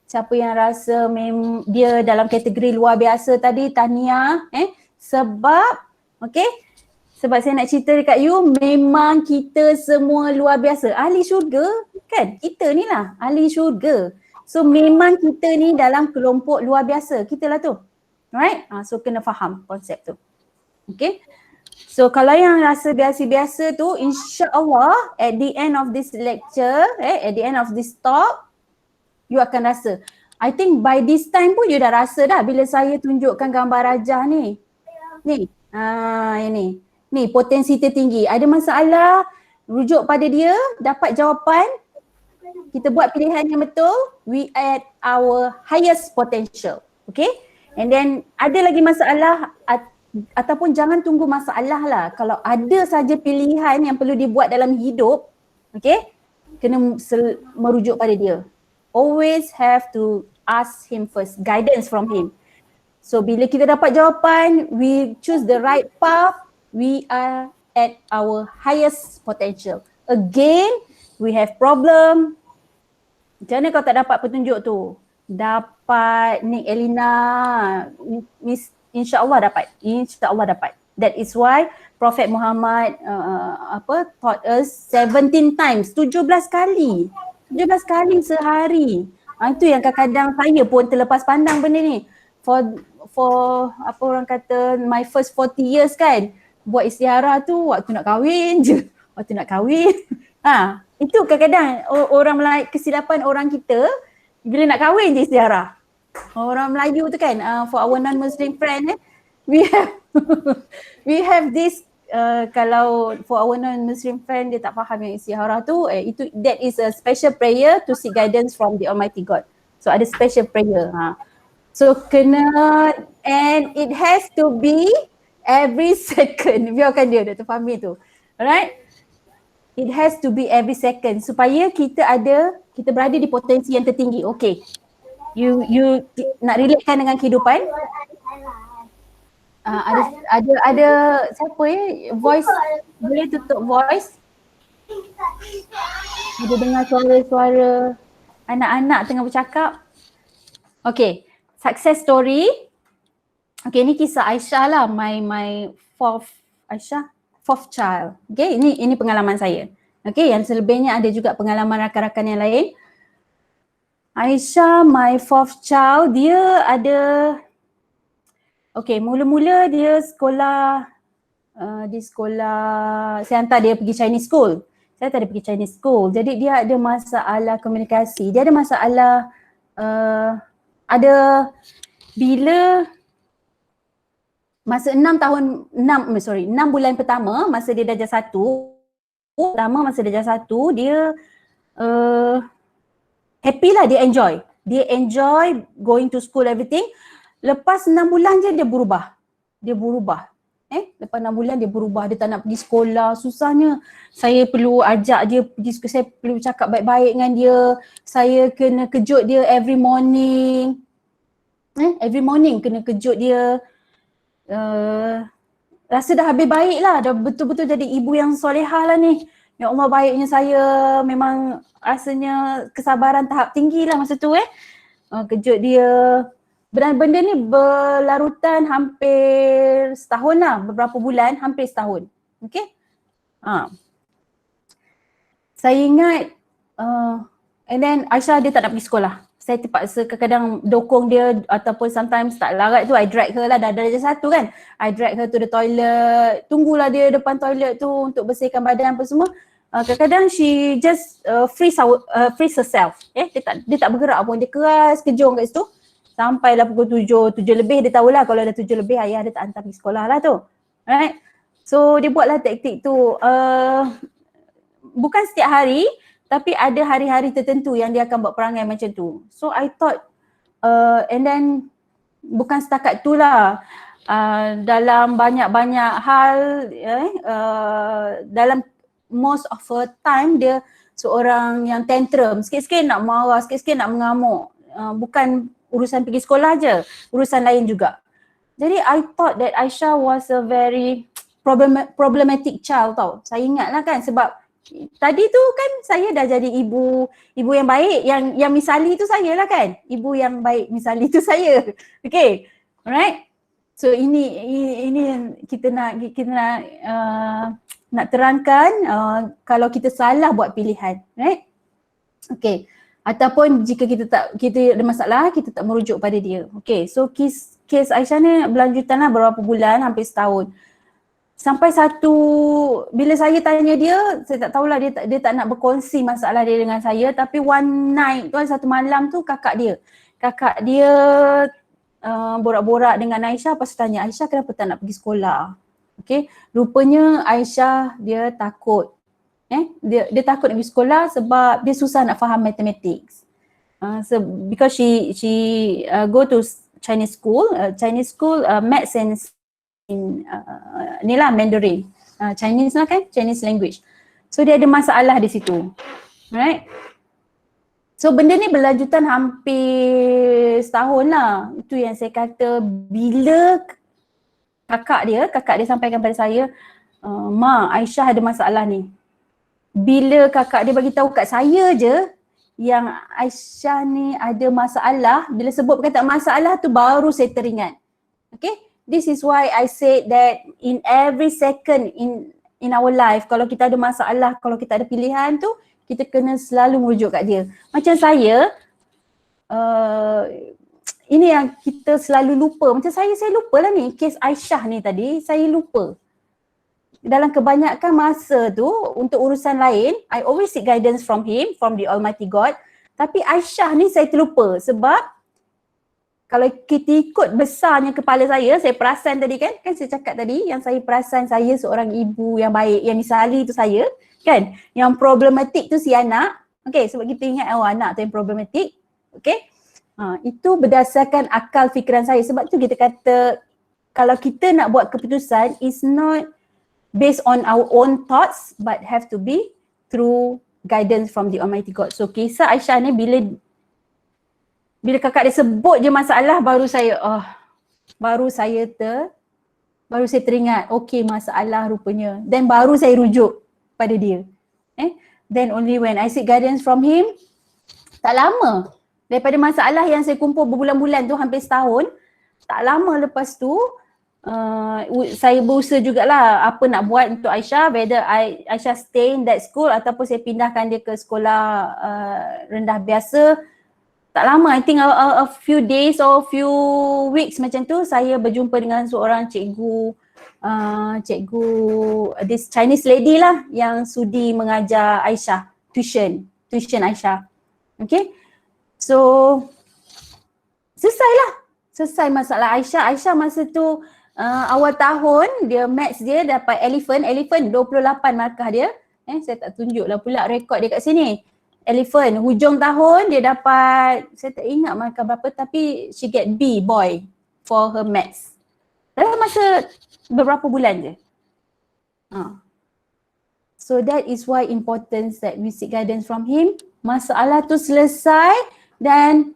Siapa yang rasa dia dalam kategori luar biasa tadi, tahniah. Sebab saya nak cerita dekat you, memang kita semua luar biasa. Ahli syurga kan? Kita ni lah ahli syurga. So memang kita ni dalam kelompok luar biasa. Kita lah tu. Alright? So kena faham konsep tu. Okay? So kalau yang rasa biasa-biasa tu, insya-Allah at the end of this lecture, at the end of this talk, you akan rasa. I think by this time pun you dah rasa dah bila saya tunjukkan gambar rajah ni. Ini. Ni potensi tertinggi. Ada masalah, rujuk pada dia, dapat jawapan, kita buat pilihan yang betul, we at our highest potential. Okay? And then ada lagi masalah ataupun jangan tunggu masalah lah. Kalau ada saja pilihan yang perlu dibuat dalam hidup, okay? Kena merujuk pada dia. Always have to ask him first, guidance from him. So bila kita dapat jawapan, we choose the right path, we are at our highest potential. Again, we have problem. Macam mana kau tak dapat petunjuk tu? Dapat Nik Elina, insya-Allah dapat. InsyaAllah dapat. That is why Prophet Muhammad taught us 17 times, 17 kali. 17 kali sehari. Itu yang kadang-kadang saya pun terlepas pandang benda ni. For apa orang kata, my first 40 years kan, buat istiharah tu waktu nak kahwin je. Waktu nak kahwin. Itu kadang-kadang orang Melayu, kesilapan orang kita bila nak kahwin je istiharah. Orang Melayu tu kan, for our non-Muslim friend, we have this, kalau for our non-Muslim friend dia tak faham yang istiharah tu, that is a special prayer to seek guidance from the Almighty God. So ada special prayer. So kena, and it has to be every second. Biarkan dia, Dr. Fahmi tu. Alright? It has to be every second supaya kita berada di potensi yang tertinggi. Okay. You nak relatekan dengan kehidupan. Ada siapa voice, boleh tutup voice. Ada dengar suara-suara anak-anak tengah bercakap. Okay, success story. Okay, ni kisah Aisyah lah, my fourth child. Okay, ini pengalaman saya. Okay, yang selebihnya ada juga pengalaman rakan-rakan yang lain. Aisyah, my fourth child, dia ada, okay, mula-mula dia sekolah, saya hantar dia pergi Chinese school. Saya hantar dia pergi Chinese school. Jadi dia ada masalah komunikasi. Dia ada masalah, ada bila masa 6 bulan pertama masa dia darjah 1, masa darjah 1 dia happy lah, dia enjoy going to school everything. Lepas 6 bulan je dia berubah. Lepas 6 bulan dia berubah, dia tak nak pergi sekolah, susahnya. Saya perlu ajak dia pergi sekolah, saya perlu cakap baik-baik dengan dia, saya kena kejut dia every morning. Every morning kena kejut dia. Rasa dah habis baik lah, dah betul-betul jadi ibu yang solehah lah ni. Ya Allah, baiknya saya, memang rasanya kesabaran tahap tinggi lah masa tu kejut dia. Benda ni berlarutan hampir setahun lah, beberapa bulan, hampir setahun. Okay. Saya ingat, and then Aisyah dia tak nak pergi sekolah. Saya terpaksa kadang-kadang dokong dia ataupun sometimes tak larat tu, I drag her lah, dah darjah 1 kan. I drag her to the toilet, tunggulah dia depan toilet tu untuk bersihkan badan apa semua. Kadang-kadang she just freeze herself. Dia tak bergerak pun, dia keras kejung kat situ. Sampailah pukul 7 lebih, dia tahulah kalau dah 7 lebih ayah dia tak hantar pergi sekolah lah tu. Right? So dia buatlah taktik tu. Bukan setiap hari, tapi ada hari-hari tertentu yang dia akan buat perangai macam tu. So I thought, and then bukan setakat tu lah. Dalam banyak-banyak hal, dalam most of her time dia seorang yang tantrum. Sikit-sikit nak marah, sikit-sikit nak mengamuk. Bukan urusan pergi sekolah je, urusan lain juga. Jadi I thought that Aisyah was a very problematic child tau. Saya ingatlah kan, sebab tadi tu kan saya dah jadi ibu yang baik, yang misali tu saya lah kan. Ibu yang baik misali tu saya. Okay, alright. So ini kita nak terangkan kalau kita salah buat pilihan, right? Okay. Ataupun jika kita ada masalah, kita tak merujuk pada dia. Okay, so kes Aisyah ni berlanjutan lah beberapa bulan, hampir setahun. Sampai bila saya tanya dia, saya tak tahulah dia tak nak berkongsi masalah dia dengan saya, tapi one night tu, satu malam tu kakak dia borak-borak dengan Aisyah, lepas tanya Aisyah kenapa tak nak pergi sekolah. Okay, rupanya Aisyah dia takut. Dia takut nak pergi sekolah sebab dia susah nak faham mathematics. So because she go to Chinese school, maths and ni lah Mandarin, Chinese lah kan, Chinese language. So dia ada masalah di situ, right? So benda ni berlanjutan hampir setahun lah. Itu yang saya kata, bila kakak dia sampaikan pada saya, Ma, Aisyah ada masalah ni. Bila kakak dia bagi tahu kat saya je yang Aisyah ni ada masalah, bila sebut perkataan masalah tu baru saya teringat. Okay, this is why I said that in every second in our life, kalau kita ada masalah, kalau kita ada pilihan tu, kita kena selalu merujuk kat dia. Macam saya, ini yang kita selalu lupa. Macam saya lupa lah ni, kes Aisyah ni tadi, saya lupa. Dalam kebanyakan masa tu, untuk urusan lain, I always seek guidance from him, from the Almighty God. Tapi Aisyah ni saya terlupa sebab kalau kita ikut besarnya kepala saya perasan tadi kan saya cakap tadi, yang saya perasan saya seorang ibu yang baik, yang misali tu saya kan, yang problematik tu si anak. Okay, sebab kita ingat anak tu yang problematik. Okay, itu berdasarkan akal fikiran saya. Sebab tu kita kata kalau kita nak buat keputusan, is not based on our own thoughts but have to be through guidance from the Almighty God. So kisah Aisyah ni bila kakak dia sebut je masalah, baru saya teringat, okay, masalah rupanya. Then baru saya rujuk pada dia. Then only when I seek guidance from him, tak lama daripada masalah yang saya kumpul berbulan-bulan tu, hampir setahun, tak lama lepas tu saya berusaha jugalah apa nak buat untuk Aisyah, whether Aisyah stay in that school ataupun saya pindahkan dia ke sekolah rendah biasa. Tak lama, I think a few days or few weeks macam tu, saya berjumpa dengan seorang cikgu, this Chinese lady lah yang sudi mengajar Aisyah, tuition Aisyah. Okay, so selesai masalah Aisyah. Aisyah masa tu awal tahun dia maths dia dapat elephant 28 markah dia. Saya tak tunjuk lah pula rekod dia kat sini. Elephant, hujung tahun dia dapat, saya tak ingat markah berapa, tapi she get B boy for her maths. Dalam masa beberapa bulan je. So that is why importance that we seek guidance from him. Masalah tu selesai dan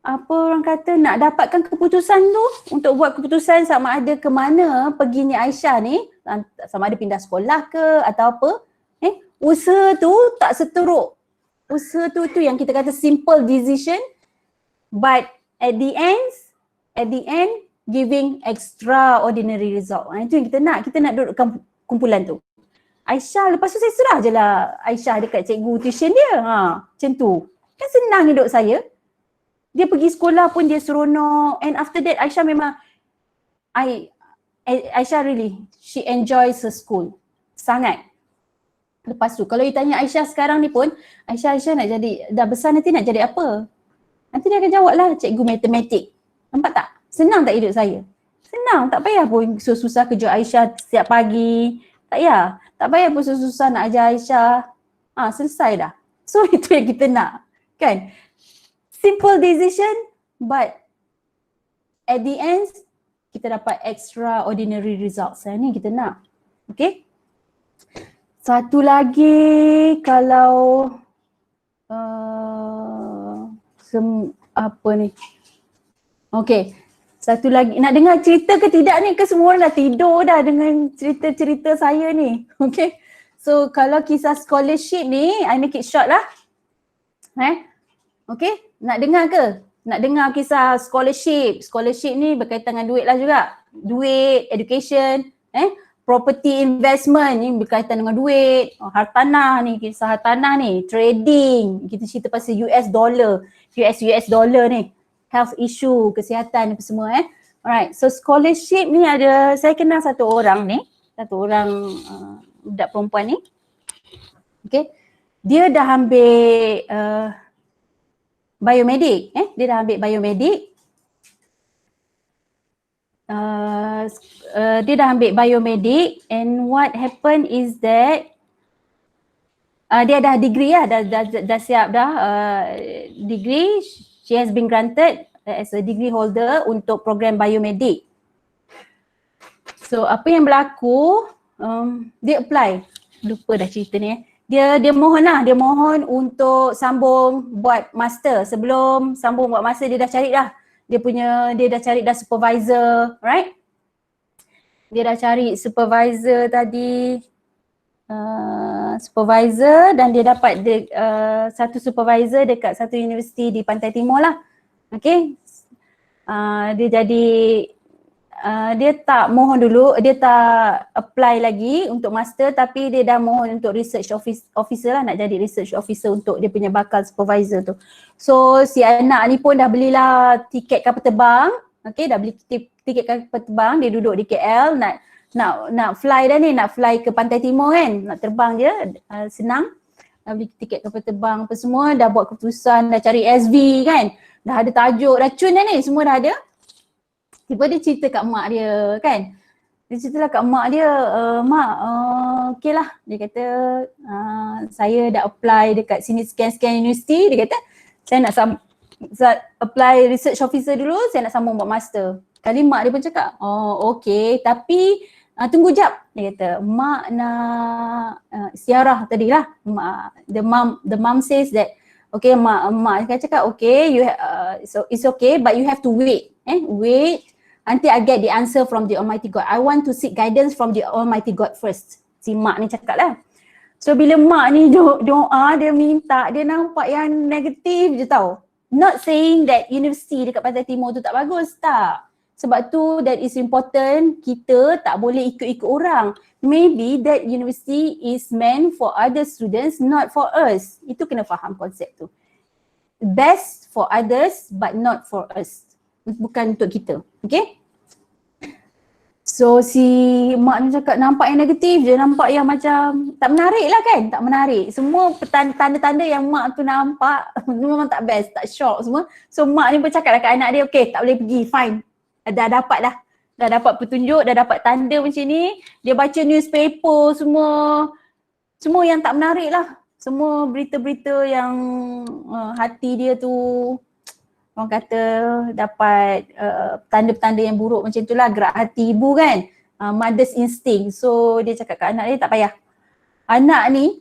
apa orang kata, nak dapatkan keputusan tu, untuk buat keputusan sama ada ke mana perginya Aisyah ni, sama ada pindah sekolah ke atau apa, usaha tu tak seteruk. Usaha tu yang kita kata simple decision, but at the end giving extraordinary result. Itu yang kita nak dudukkan kumpulan tu. Aisyah, lepas tu saya serah je lah Aisyah dekat cikgu tuition dia. Macam tu. Kan senang hidup saya. Dia pergi sekolah pun dia seronok, and after that Aisyah memang Aisyah really, she enjoys her school sangat. Lepas tu kalau you tanya Aisyah sekarang ni pun, Aisyah nak jadi, dah besar nanti nak jadi apa? Nanti dia akan jawab lah, cikgu matematik. Nampak tak? Senang tak hidup saya? Senang, tak payah pun susah-susah kejut Aisyah setiap pagi. Tak payah. Tak payah pun susah-susah nak ajar Aisyah. Selesai dah. So itu yang kita nak, kan? Simple decision, but at the end kita dapat extraordinary results. Ini yang kita nak. Okay? Satu lagi, kalau apa ni? Okay, satu lagi. Nak dengar cerita ke tidak ni? Ke semua orang dah tidur dah dengan cerita-cerita saya ni? Okay. So kalau kisah scholarship ni, I make it short lah. Okay, nak dengar ke? Nak dengar kisah scholarship. Scholarship ni berkaitan dengan duit lah juga. Duit, education, property investment ni berkaitan dengan duit, hartanah ni, kisah hartanah ni, trading, kita cerita pasal US dollar ni, health issue, kesihatan apa semua Alright, so scholarship ni ada, saya kenal satu orang budak perempuan ni. Okay, dia dah ambil biomedik, dia dah ambil biomedik. Dia dah ambil biomedik, and what happened is that dia dah degree lah, dah siap dah degree. She has been granted as a degree holder untuk program biomedik. So apa yang berlaku, dia apply, lupa dah cerita ni dia mohon untuk sambung buat master. Sebelum sambung buat master dia dah cari dah dia dah cari dah supervisor, right? Dia dah cari supervisor tadi, supervisor, dan dia dapat satu supervisor dekat satu universiti di Pantai Timur lah. Okay, dia jadi dia tak mohon dulu, dia tak apply lagi untuk master, tapi dia dah mohon untuk research officer lah, nak jadi research officer untuk dia punya bakal supervisor tu. So si anak ni pun dah belilah tiket kapal terbang. Okay, dah beli tiket kapal terbang, dia duduk di KL, nak fly dah ni, nak fly ke Pantai Timur kan, nak terbang je, senang. Dah beli tiket kapal terbang apa semua, dah buat keputusan, dah cari SV kan, dah ada tajuk, racun dah ni, semua dah ada. Tiba dia cerita kat mak dia kan, dia ceritalah kat mak dia, mak okey lah, dia kata saya dah apply dekat sini sekian-sekian universiti, dia kata saya nak apply research officer dulu, saya nak sambung buat master. Kali mak dia pun cakap, okey, tapi tunggu jap, dia kata mak nak istiarah tadi lah. The mom says that okay, mak cakap okay, so it's okay, but you have to wait, wait until I get the answer from the Almighty God. I want to seek guidance from the Almighty God first. Si mak ni cakap lah. So bila mak ni doa, dia minta, dia nampak yang negatif je tau. Not saying that university dekat Pantai Timur tu tak bagus, tak. Sebab tu that is important, kita tak boleh ikut-ikut orang. Maybe that university is meant for other students, not for us. Itu kena faham konsep tu. Best for others but not for us. Bukan untuk kita. Okay? So si mak ni cakap nampak yang negatif je, nampak yang macam tak menarik lah kan, tak menarik. Semua tanda-tanda yang mak tu nampak memang tak best, tak shock semua. So mak ni pun cakap dekat anak dia, okay tak boleh pergi, fine. Dah dapat dah. Dah dapat petunjuk, dah dapat tanda macam ni. Dia baca newspaper semua yang tak menarik lah. Semua berita-berita yang hati dia tu orang kata dapat tanda-tanda yang buruk macam itulah, gerak hati ibu kan, mother's instinct. So dia cakap kat anak dia, tak payah. Anak ni,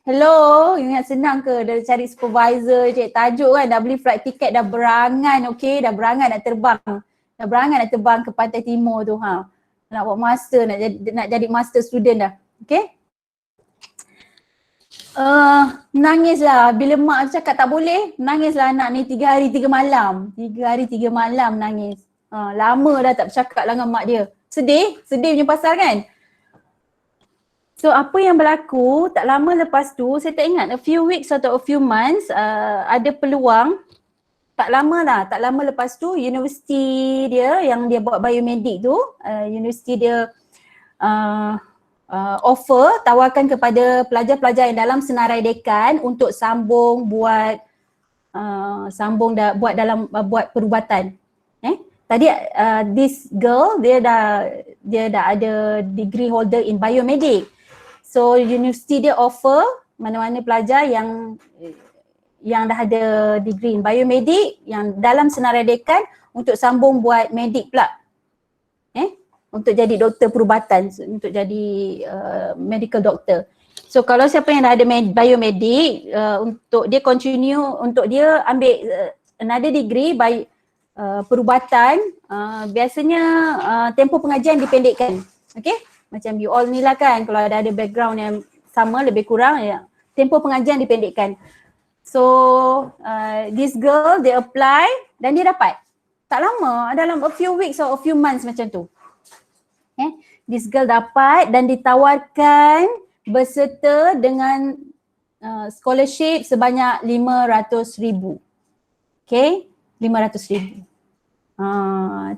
hello, ingat senang ke dah cari supervisor, cari tajuk kan, dah beli flight ticket, dah berangan, okay, dah berangan nak terbang. Dah berangan nak terbang ke Pantai Timur tu, nak buat master, nak jadi master student dah, okay. Nangislah bila mak cakap tak boleh, nangislah anak ni 3 hari 3 malam. 3 hari 3 malam nangis. Lama dah tak bercakap lah dengan mak dia. Sedih punya pasal kan. So apa yang berlaku, tak lama lepas tu, saya tak ingat a few weeks atau a few months, ada peluang. Tak lama lepas tu universiti dia yang dia buat biomedik tu, universiti dia offer, tawarkan kepada pelajar-pelajar yang dalam senarai dekan untuk sambung buat buat perubatan. Tadi this girl dia dah ada degree holder in biomedik. So universiti dia offer mana-mana pelajar yang dah ada degree in biomedik yang dalam senarai dekan untuk sambung buat medik pula. Untuk jadi doktor perubatan, untuk jadi medical doctor. So kalau siapa yang dah ada biomedik, untuk dia continue, untuk dia ambil another degree by perubatan, biasanya tempoh pengajian dipendekkan. Okay? Macam you all ni lah kan, kalau ada background yang sama lebih kurang, tempoh pengajian dipendekkan. So this girl, dia apply dan dia dapat. Tak lama, dalam a few weeks or a few months macam tu. This girl dapat dan ditawarkan berserta dengan scholarship sebanyak 500,000. Okay, 500,000.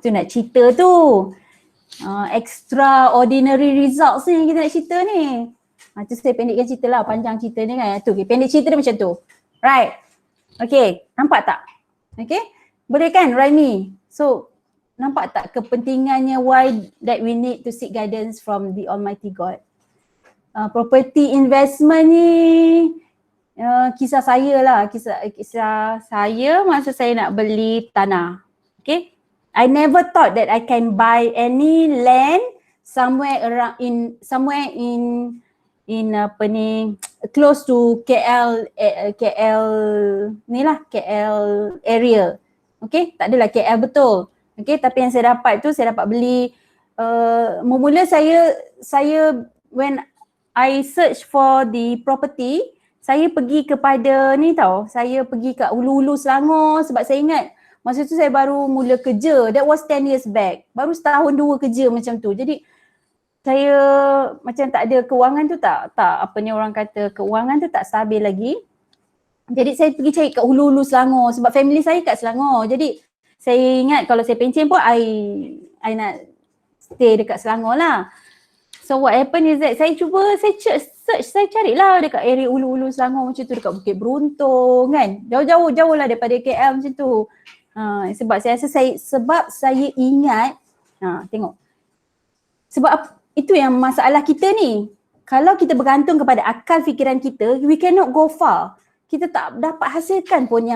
Tu nak cerita tu. Extraordinary results ni yang kita nak cerita ni. Tu saya pendekkan cerita lah, panjang cerita ni kan. Tu, okay, pendek cerita dia macam tu. Right. Okay, nampak tak? Okay, boleh kan Raimi? So, nampak tak kepentingannya why that we need to seek guidance from the Almighty God. Property investment ni kisah saya lah, kisah saya masa saya nak beli tanah. Okay, I never thought that I can buy any land somewhere in apa ni, close to KL ni lah, KL area. Okay, tak adalah KL betul. Okay, tapi yang saya dapat tu, saya dapat beli, mula saya when I search for the property, saya pergi kepada ni tau, saya pergi kat Hulu-Hulu Selangor sebab saya ingat masa tu saya baru mula kerja, that was 10 years back, baru setahun 2 kerja macam tu. Jadi saya macam tak ada kewangan tu, tak apa ni orang kata, kewangan tu tak stabil lagi. Jadi saya pergi cari kat Hulu-Hulu Selangor sebab family saya kat Selangor. Jadi saya ingat kalau saya pencen pun I nak stay dekat Selangor lah. So what happened is that saya search, saya carilah dekat area Hulu-Hulu Selangor macam tu, dekat Bukit Beruntung kan. Jauh lah daripada KL macam tu. Sebab saya rasa sebab saya ingat, tengok. Sebab itu yang masalah kita ni. Kalau kita bergantung kepada akal fikiran kita, we cannot go far. Kita tak dapat hasilkan pun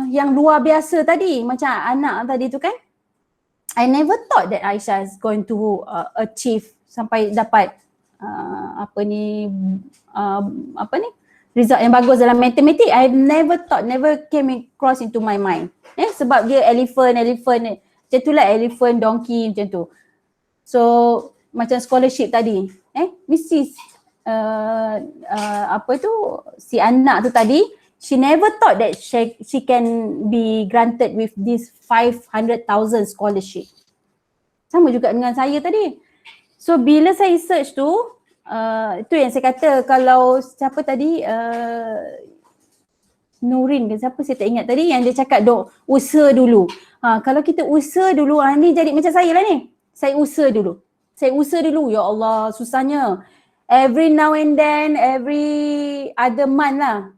yang luar biasa tadi, macam anak tadi tu kan. I never thought that Aisyah is going to achieve sampai dapat result yang bagus dalam matematik. I never thought, never came across into my mind. Sebab dia elephant macam tu lah, elephant, donkey macam tu. So macam scholarship tadi, mesti si anak tu tadi She never thought that she can be granted with this 500,000 scholarship. Sama juga dengan saya tadi. So bila saya search tu, tu yang saya kata kalau siapa tadi, Nurin ke siapa saya tak ingat tadi yang dia cakap dok usaha dulu. Kalau kita usaha dulu, ni jadi macam saya lah ni. Saya usaha dulu. Ya Allah susahnya. Every now and then, every other month lah.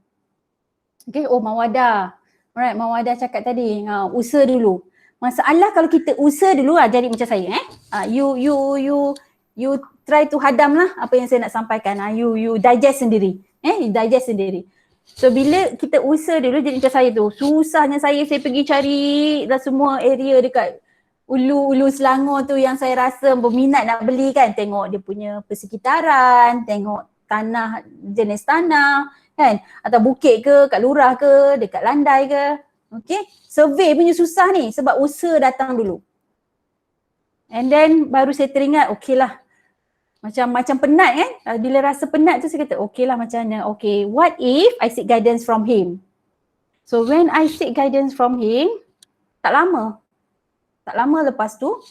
Okay, Mawadah. Alright, Mawadah cakap tadi, usaha dulu. Masalah kalau kita usaha dulu jadi macam saya you try to hadam lah apa yang saya nak sampaikan. You digest sendiri. You digest sendiri. So bila kita usaha dulu jadi macam saya tu, susahnya saya pergi cari dah semua area dekat Ulu Selangor tu yang saya rasa berminat nak beli kan. Tengok dia punya persekitaran, tengok tanah, jenis tanah kan. Atau bukit ke, kat Lurah ke, dekat Landai ke. Okay, survey punya susah ni sebab usaha datang dulu. And then baru saya teringat, okay lah. Macam penat kan. Bila rasa penat tu saya kata okay lah macam mana. Okay, what if I seek guidance from him? So when I seek guidance from him, tak lama lepas tu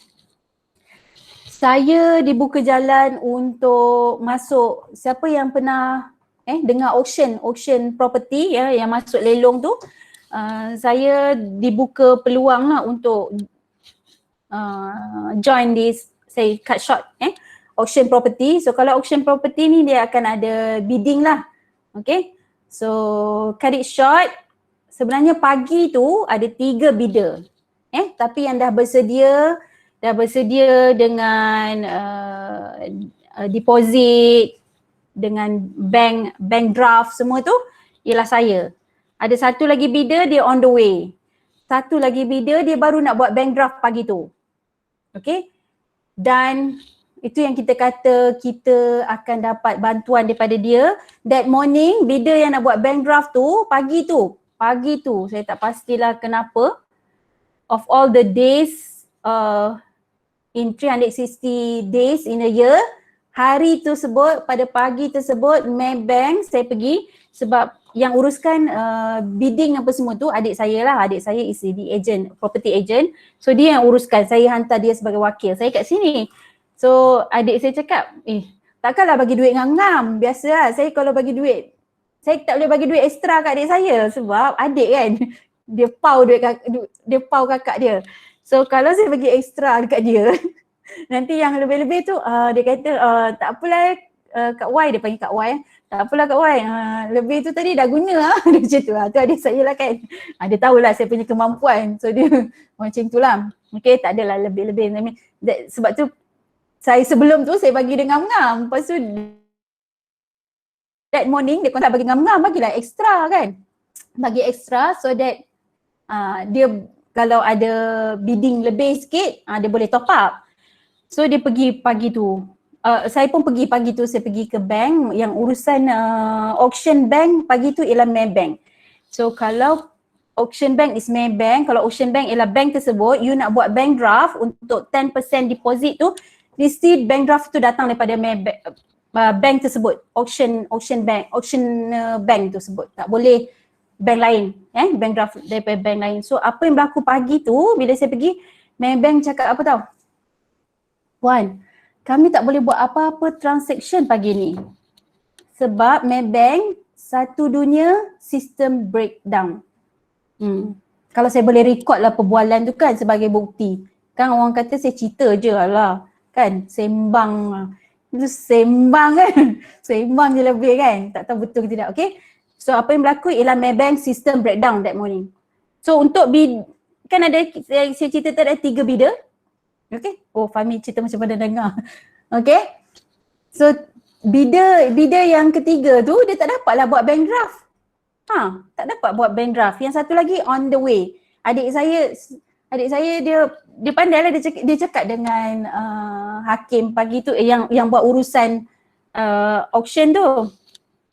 saya dibuka jalan untuk masuk. Siapa yang pernah dengar auction property yang masuk lelong tu, saya dibuka peluang lah untuk join this, say cut short auction property. So kalau auction property ni dia akan ada bidding lah. Okay, so cut it short, sebenarnya pagi tu ada 3 bidder. Tapi yang dah bersedia dengan deposit, dengan bank draft semua tu ialah saya. Ada satu lagi bidder dia on the way. Satu lagi bidder dia baru nak buat bank draft pagi tu. Okay, dan itu yang kita kata kita akan dapat bantuan daripada dia. That morning bidder yang nak buat bank draft tu pagi tu saya tak pastilah kenapa, of all the days in 360 days in a year, hari tersebut pada pagi tersebut Maybank saya pergi sebab yang uruskan bidding apa semua tu adik saya lah. Adik saya is the agent, property agent. So dia yang uruskan, saya hantar dia sebagai wakil. Saya kat sini. So adik saya cakap, takkanlah bagi duit ngam-ngam. Biasalah saya kalau bagi duit, saya tak boleh bagi duit ekstra kat adik saya sebab adik kan dia pau kakak dia. So kalau saya bagi ekstra dekat dia nanti yang lebih-lebih tu dia kata tak apalah Kak Y, dia panggil Kak Y, tak apalah Kak Y, lebih tu tadi dah guna lah. Macam tu lah, tu adik saya lah kan. Dia tahulah saya punya kemampuan, so dia macam tu lah. Okay, tak adalah lebih-lebih. Sebab tu saya sebelum tu saya bagi dia ngam-ngam, lepas tu that morning dia tak bagi ngam-ngam, bagilah ekstra kan. Bagi ekstra so that dia kalau ada bidding lebih sikit dia boleh top up. So dia pergi pagi tu. Saya pun pergi pagi tu, saya pergi ke bank yang urusan auction bank pagi tu ialah Maybank. So kalau auction bank is Maybank, kalau auction bank ialah bank tersebut, you nak buat bank draft untuk 10% deposit tu, mesti bank draft tu datang daripada Maybank, bank tersebut, auction bank tersebut. Tak boleh bank lain, bank draft daripada bank lain. So apa yang berlaku pagi tu bila saya pergi, Maybank cakap apa tau? Puan, kami tak boleh buat apa-apa transaction pagi ni sebab Maybank satu dunia sistem breakdown. Kalau saya boleh record lah perbualan tu kan sebagai bukti. Kan orang kata saya cerita je lah kan, sembang. Itu sembang kan, sembang je lebih kan, tak tahu betul ke tidak. Okay, so apa yang berlaku ialah Maybank system breakdown that morning. So untuk bid, kan ada, saya cerita tadi ada 3 bidder. Okay, Fahmi cerita macam mana dengar. Okay, so bidder yang ketiga tu dia tak dapatlah buat bank draft. Tak dapat buat bank draft. Yang satu lagi on the way. Adik saya dia pandai lah, dia cakap dengan hakim pagi tu yang buat urusan auction tu.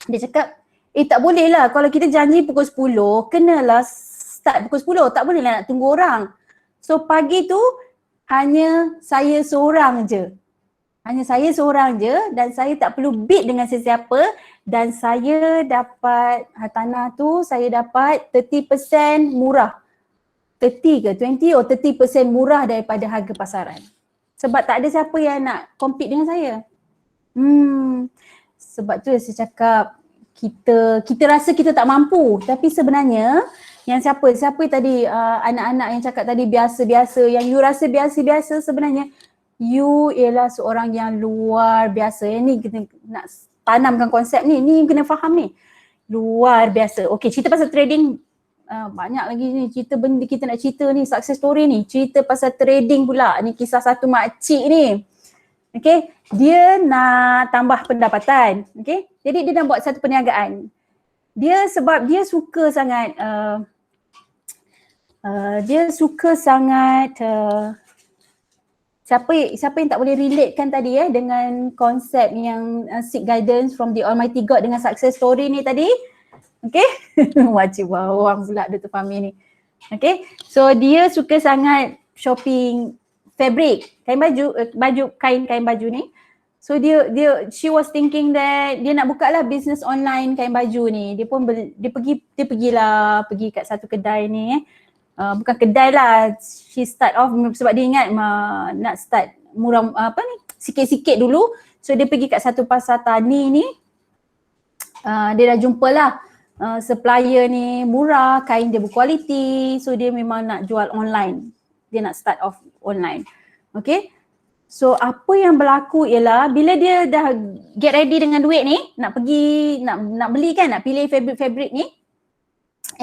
Dia cakap, tak boleh lah kalau kita janji pukul 10, kenalah start pukul 10, tak boleh lah nak tunggu orang. So pagi tu hanya saya seorang je Hanya saya seorang je dan saya tak perlu bid dengan sesiapa dan saya dapat hartanah tu saya dapat 30% murah. 30 ke 20 or 30% murah daripada harga pasaran. Sebab tak ada siapa yang nak compete dengan saya. Sebab tu saya cakap kita rasa kita tak mampu tapi sebenarnya yang siapa tadi anak-anak yang cakap tadi biasa-biasa, yang you rasa biasa-biasa sebenarnya you ialah seorang yang luar biasa. Yang ni kita nak tanamkan konsep ni kena faham ni. Luar biasa. Okey, cerita pasal trading banyak lagi ni cerita benda kita nak cerita ni, success story ni. Cerita pasal trading pula. Ni kisah satu makcik ni. Okey, dia nak tambah pendapatan. Okey, jadi dia nak buat satu perniagaan. Dia sebab dia suka sangat siapa yang tak boleh relatekan tadi dengan konsep yang seek guidance from the Almighty God dengan success story ni tadi. Okay, wajib bawang pula dia terfahami ni. Okay, so dia suka sangat shopping fabric, kain baju ni. So she was thinking that dia nak buka lah business online kain baju ni. Dia pun pergi kat satu kedai ni bukan kedai lah, she start off sebab dia ingat nak start murah sikit-sikit dulu. So dia pergi kat satu pasar tani ni, dia dah jumpa lah supplier ni murah, kain dia berkualiti. So dia memang nak jual online, dia nak start off online. Okay, so apa yang berlaku ialah bila dia dah get ready dengan duit ni, nak pergi nak beli kan, nak pilih fabric ni,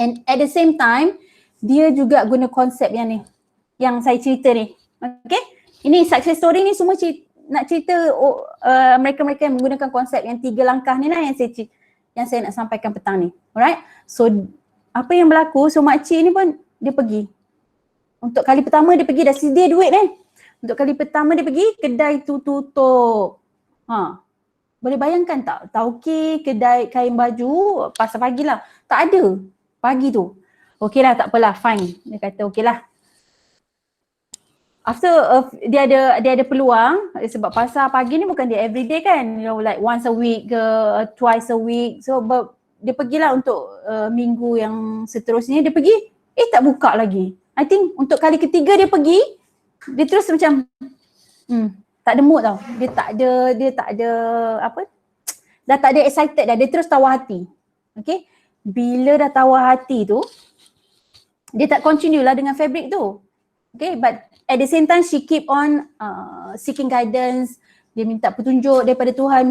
and at the same time dia juga guna konsep yang ni, yang saya cerita ni. Okay, ini success story ni semua nak cerita mereka-mereka yang menggunakan konsep yang 3 langkah ni lah yang saya nak sampaikan petang ni. Alright, so apa yang berlaku, so makcik ni pun dia pergi. Untuk kali pertama dia pergi dah sedia duit kan. Untuk kali pertama dia pergi, kedai tu tutup. Boleh bayangkan tak? Tauke kedai kain baju pasal pagi lah. Tak ada pagi tu. Okey lah, tak apalah, fine. Dia kata okey lah. After dia ada peluang sebab pasar pagi ni bukan dia everyday kan, like once a week ke twice a week. So dia pergilah untuk minggu yang seterusnya dia pergi, tak buka lagi. I think untuk kali ketiga dia pergi, dia terus macam tak ada mood tau. Dia tak ada apa, dah tak ada excited dah, dia terus tawar hati. Okay, bila dah tawar hati tu, dia tak continue lah dengan fabric tu. Okay, but at the same time she keep on seeking guidance. Dia minta petunjuk daripada Tuhan,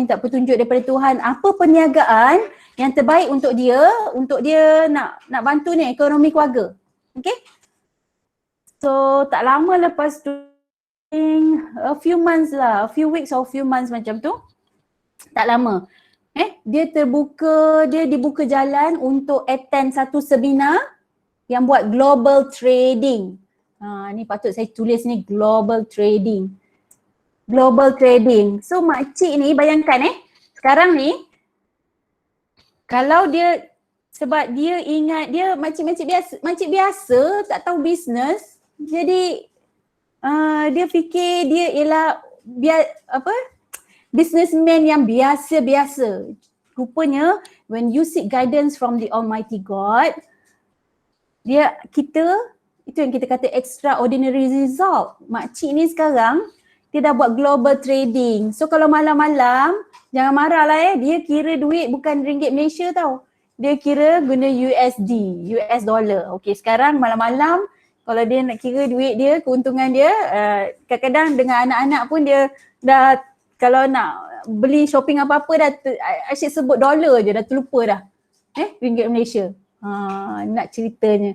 apa perniagaan yang terbaik untuk dia nak bantu ni ekonomi keluarga. Okay, so tak lama lepas tu, a few weeks or few months macam tu, tak lama dia dibuka jalan untuk attend satu seminar yang buat global trading. Ni patut saya tulis ni, global trading. So makcik ni bayangkan sekarang ni, kalau dia, sebab dia ingat dia makcik biasa tak tahu bisnes, jadi dia fikir dia ialah businessman yang biasa-biasa. Rupanya when you seek guidance from the Almighty God, itu yang kita kata extraordinary result. Makcik ni sekarang dia dah buat global trading. So kalau malam-malam, jangan marah lah dia kira duit bukan ringgit Malaysia tau. Dia kira guna US dollar. Okay, sekarang malam-malam kalau dia nak kira duit dia, keuntungan dia, kadang-kadang dengan anak-anak pun dia dah, kalau nak beli shopping apa-apa dah asyik sebut dollar je, dah terlupa dah ringgit Malaysia. Nak ceritanya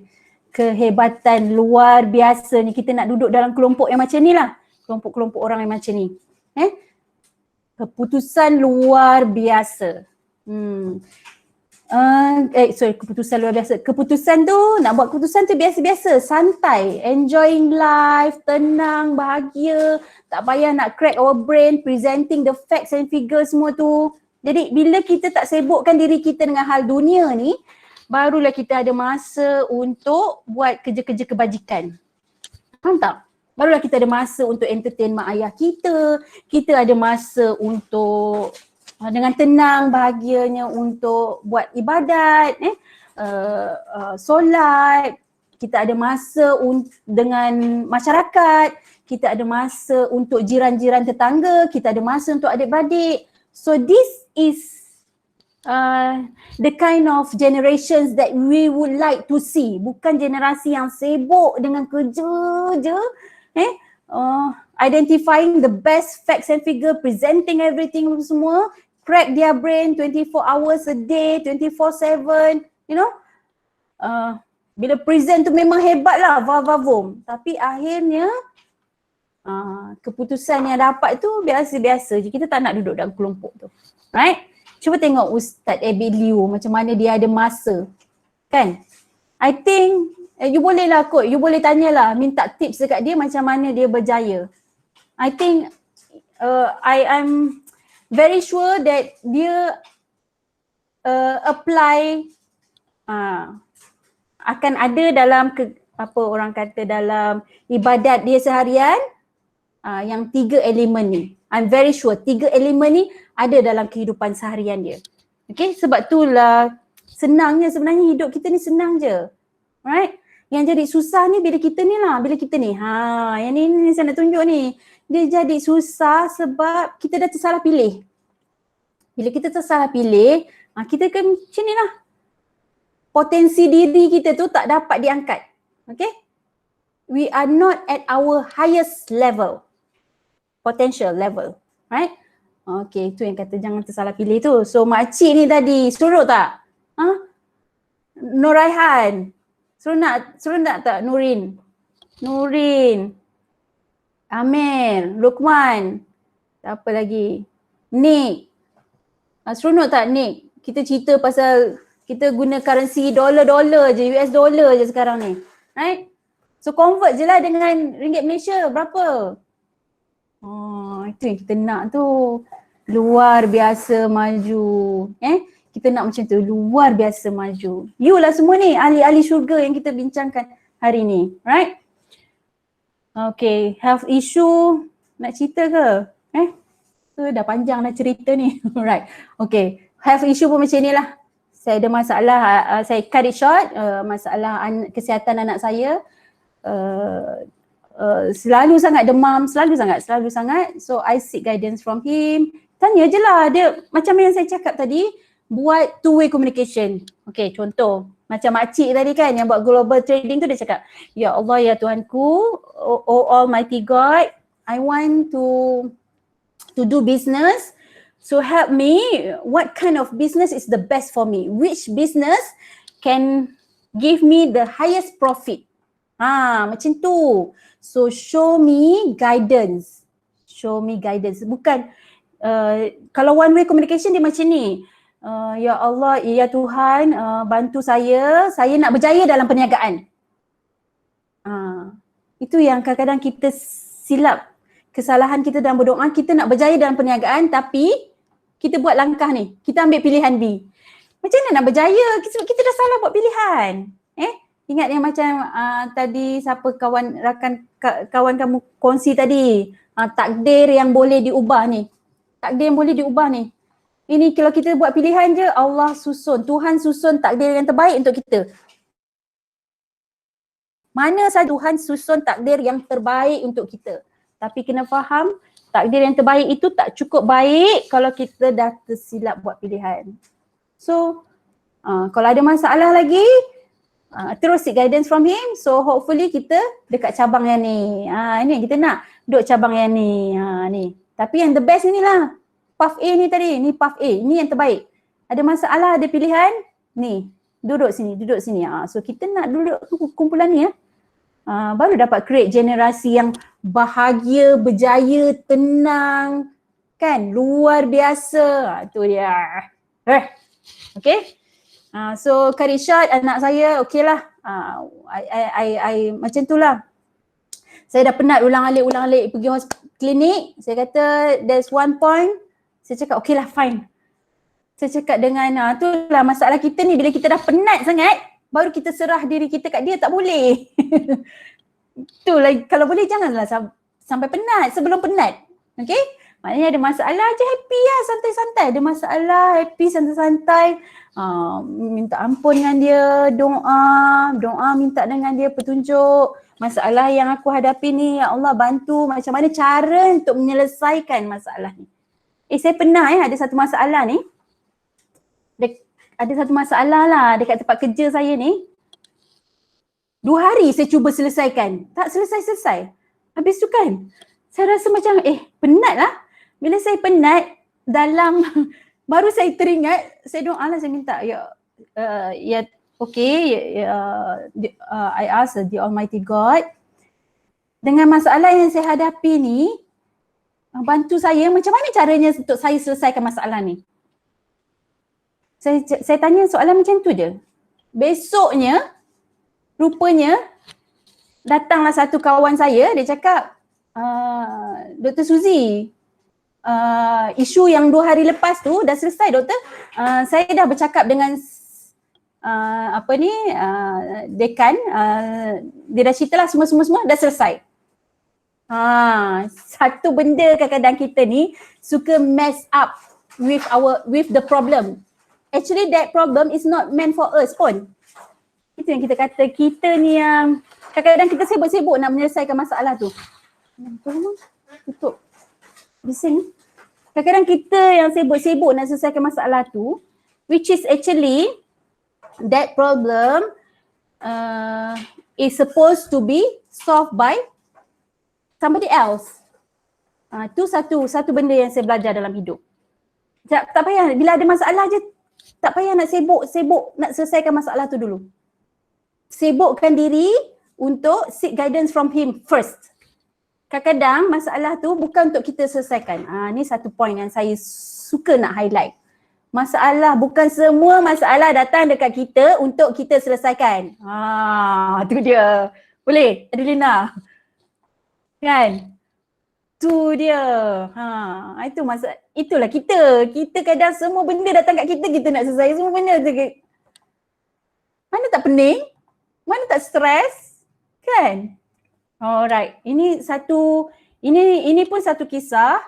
kehebatan luar biasa ni, kita nak duduk dalam kelompok yang macam ni lah, kelompok-kelompok orang yang macam ni. Keputusan luar biasa. Keputusan luar biasa. Keputusan tu, nak buat keputusan tu biasa-biasa, santai, enjoying life, tenang, bahagia, tak payah nak crack our brain, presenting the facts and figures semua tu. Jadi bila kita tak sibukkan diri kita dengan hal dunia ni, barulah kita ada masa untuk buat kerja-kerja kebajikan. Faham tak? Barulah kita ada masa untuk entertain mak ayah kita. Kita ada masa untuk dengan tenang, bahagianya untuk buat ibadat, solat. Kita ada masa dengan masyarakat. Kita ada masa untuk jiran-jiran tetangga. Kita ada masa untuk adik-beradik. So this is the kind of generations that we would like to see. Bukan generasi yang sibuk dengan kerja je. Identifying the best facts and figure, presenting everything semua, crack their brain 24 hours a day, 24/7, you know. Bila present tu memang hebat lah, vavavum. Tapi akhirnya keputusan yang dapat tu biasa-biasa je. Kita tak nak duduk dalam kelompok tu. Right? Cuba tengok Ustaz Abby Liu macam mana dia ada masa. Kan? I think you boleh lah kot, you boleh tanyalah, minta tips dekat dia macam mana dia berjaya. I think I'm very sure that dia apply akan ada dalam apa orang kata dalam ibadat dia seharian yang 3 elemen ni. I'm very sure 3 elemen ni ada dalam kehidupan seharian dia. Okay, sebab itulah senangnya sebenarnya hidup kita ni senang je. Right? Yang jadi susah ni bila kita ni lah, bila kita ni. Yang ni saya nak tunjuk ni. Dia jadi susah sebab kita dah tersalah pilih. Bila kita tersalah pilih, kita kan macam ni lah. Potensi diri kita tu tak dapat diangkat. Okay? We are not at our highest level. Potential level. Right? Okay, itu yang kata jangan tersalah pilih tu. So makcik ni tadi, suruh tak? Nuraihan. Suruh nak tak Nurin? Nurin. Amir, Lukman. Apa lagi? Nick. Seronok tak Nick? Kita cerita pasal kita guna currency dolar je, US dollar je sekarang ni. Right? So convert je lah dengan ringgit Malaysia berapa? Itu yang kita nak tu. Luar biasa maju. Kita nak macam tu, luar biasa maju. You lah semua ni, ahli-ahli syurga yang kita bincangkan hari ni. Right? Okay, health issue. Nak cerita ke? So dah panjang dah cerita ni. Right. Okay, health issue pun macam ni lah. Saya ada masalah, saya cut it short, masalah kesihatan anak saya. Selalu sangat demam, selalu sangat. So I seek guidance from him. Tanya je lah, dia macam yang saya cakap tadi, buat two-way communication. Okay, contoh macam makcik tadi kan yang buat global trading tu, dia cakap, ya Allah ya Tuhanku, oh Almighty God, I want to do business. So help me, what kind of business is the best for me? Which business can give me the highest profit? Macam tu. So show me guidance. Bukan kalau one way communication dia macam ni. Ya Allah, ya Tuhan, bantu saya nak berjaya dalam perniagaan. Itu yang kadang-kadang kita silap. Kesalahan kita dalam berdoa, kita nak berjaya dalam perniagaan tapi kita buat langkah ni, kita ambil pilihan B. Macam mana nak berjaya? Kita dah salah buat pilihan. Ingat yang macam tadi siapa kawan kamu kongsi tadi, takdir yang boleh diubah ni. Ini kalau kita buat pilihan je, Allah susun, Tuhan susun takdir yang terbaik untuk kita. Mana saja Tuhan susun takdir yang terbaik untuk kita. Tapi kena faham, takdir yang terbaik itu tak cukup baik kalau kita dah tersilap buat pilihan. So, kalau ada masalah lagi, terus seek guidance from him. So hopefully kita dekat cabang yang ni. Ini yang kita nak, duduk cabang yang ni. Ni. Tapi yang the best ni lah. Path A ni tadi, ni path A. Ni yang terbaik. Ada masalah, ada pilihan, ni. Duduk sini. So kita nak duduk kumpulan ni ya. Baru dapat create generasi yang bahagia, berjaya, tenang. Kan? Luar biasa. Tu dia. Okay. So cut it short, anak saya okay lah. I macam tu lah. Saya dah penat ulang-alik pergi klinik. Saya kata there's one point. Saya cakap okay lah fine. Saya cakap dengan tu lah masalah kita ni, bila kita dah penat sangat baru kita serah diri kita kat dia, tak boleh. tu lagi, kalau boleh janganlah sampai penat, sebelum penat. Okay? Maknanya ada masalah je happy lah, santai-santai. Ada masalah, happy, santai-santai. Minta ampun dengan dia, doa minta dengan dia petunjuk. Masalah yang aku hadapi ni, ya Allah bantu macam mana cara untuk menyelesaikan masalah ni. Saya pernah ada satu masalah ni. Ada satu masalah lah dekat tempat kerja saya ni. 2 hari saya cuba selesaikan. Tak selesai-selesai. Habis tu kan, saya rasa macam penat lah. Bila saya penat, baru saya teringat, saya doa lah, saya minta, I ask the Almighty God, dengan masalah yang saya hadapi ni, bantu saya macam mana caranya untuk saya selesaikan masalah ni. Saya tanya soalan macam tu je. Besoknya, rupanya datanglah satu kawan saya, dia cakap, Dr. Suzy, isu yang 2 hari lepas tu dah selesai doktor. Saya dah bercakap dengan dekan, dia dah cerita lah semua dah selesai. Satu benda kadang-kadang kita ni suka mess up with the problem. Actually that problem is not meant for us pun. Itu yang kita kata, kita ni yang kadang-kadang kita sibuk-sibuk nak menyelesaikan masalah tu. Tutup. Bising. Kadang-kadang kita yang sibuk-sibuk nak selesaikan masalah tu, which is actually that problem is supposed to be solved by somebody else. Tu satu benda yang saya belajar dalam hidup. Tak payah, bila ada masalah je, tak payah nak sibuk nak selesaikan masalah tu dulu. Sibukkan diri untuk seek guidance from him first. Kadang-kadang masalah tu bukan untuk kita selesaikan. Ni satu point yang saya suka nak highlight. Bukan semua masalah datang dekat kita untuk kita selesaikan. Tu dia. Boleh Adelina? Kan? Tu dia. Itulah kita. Kita kadang semua benda datang kat kita, kita nak selesai semua benda. Mana tak pening? Mana tak stres? Kan? Alright. Ini pun satu kisah.